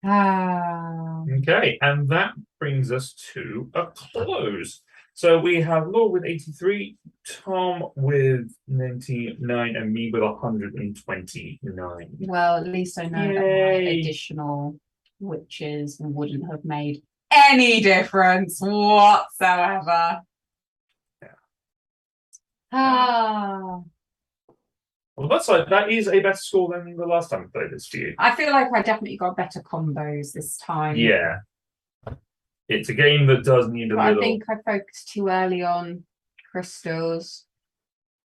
Okay, and that brings us to a close. So we have Laura with 83, Tom with 99, and me with 129. Well, at least I know that my Yay. additional witches wouldn't have made any difference whatsoever. Well, that's like that is a better score than the last time I played this for you. I feel like I definitely got better combos this time. Yeah. It's a game that does need a little. I think I focused too early on crystals.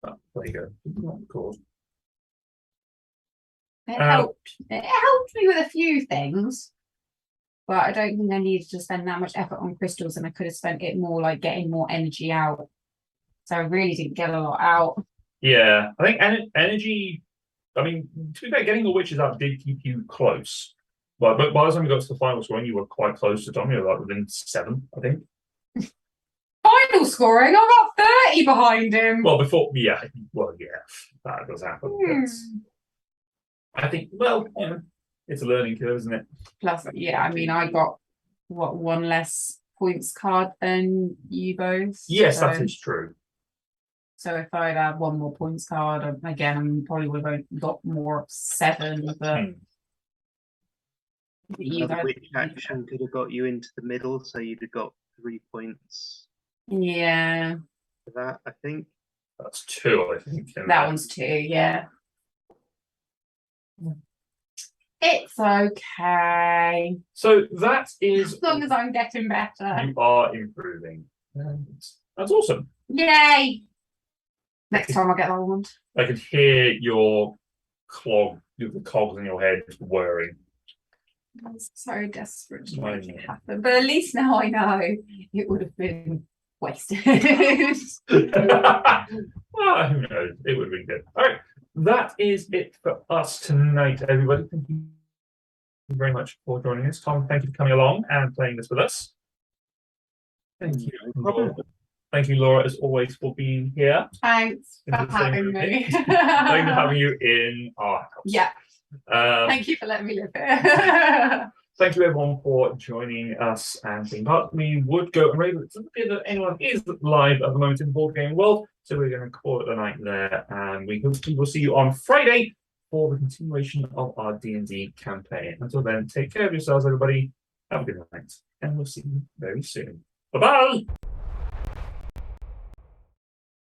Oh, there you go. Cool. It helped. It helped me with a few things, but I don't think I needed to spend that much effort on crystals, and I could have spent it more like getting more energy out. So I really didn't get a lot out. Yeah, I think energy. I mean, to be fair, getting the witches out did keep you close. But by the time you got to the final scoring, you were quite close to Tom. You were like within 7, I think. Final scoring, I got 30 behind him. Well, that does happen. I think, it's a learning curve, isn't it? Plus, yeah, I mean, I got what 1 less points card than you both. Yes, that is true. So if I'd had 1 more points card, again, I probably would have got more 7. But The witch action could have got you into the middle, so you'd have got 3 points. Yeah. For that, I think. That's 2, I think. That one's 2, yeah. It's okay. So that is. As long as I'm getting better. You are improving. That's awesome. Yay! Next time I'll get that one. I can hear your the cogs in your head whirring. I'm so desperate to make it happen, but at least now I know it would have been wasted. Who knows? It would have been good. All right, that is it for us tonight, everybody. Thank you very much for joining us. Tom, thank you for coming along and playing this with us. Thank you. Thank you, Laura, as always, for being here. Thanks for having me. Thank you for having you in our house. Yeah. Thank you for letting me live here. Thank you, everyone, for joining us and being part. We would go and rate it. It doesn't appear that anyone is live at the moment in the board game world, so we're going to call it a night there. And we will see you on Friday for the continuation of our D&D campaign. Until then, take care of yourselves, everybody. Have a good night, and we'll see you very soon. Bye-bye!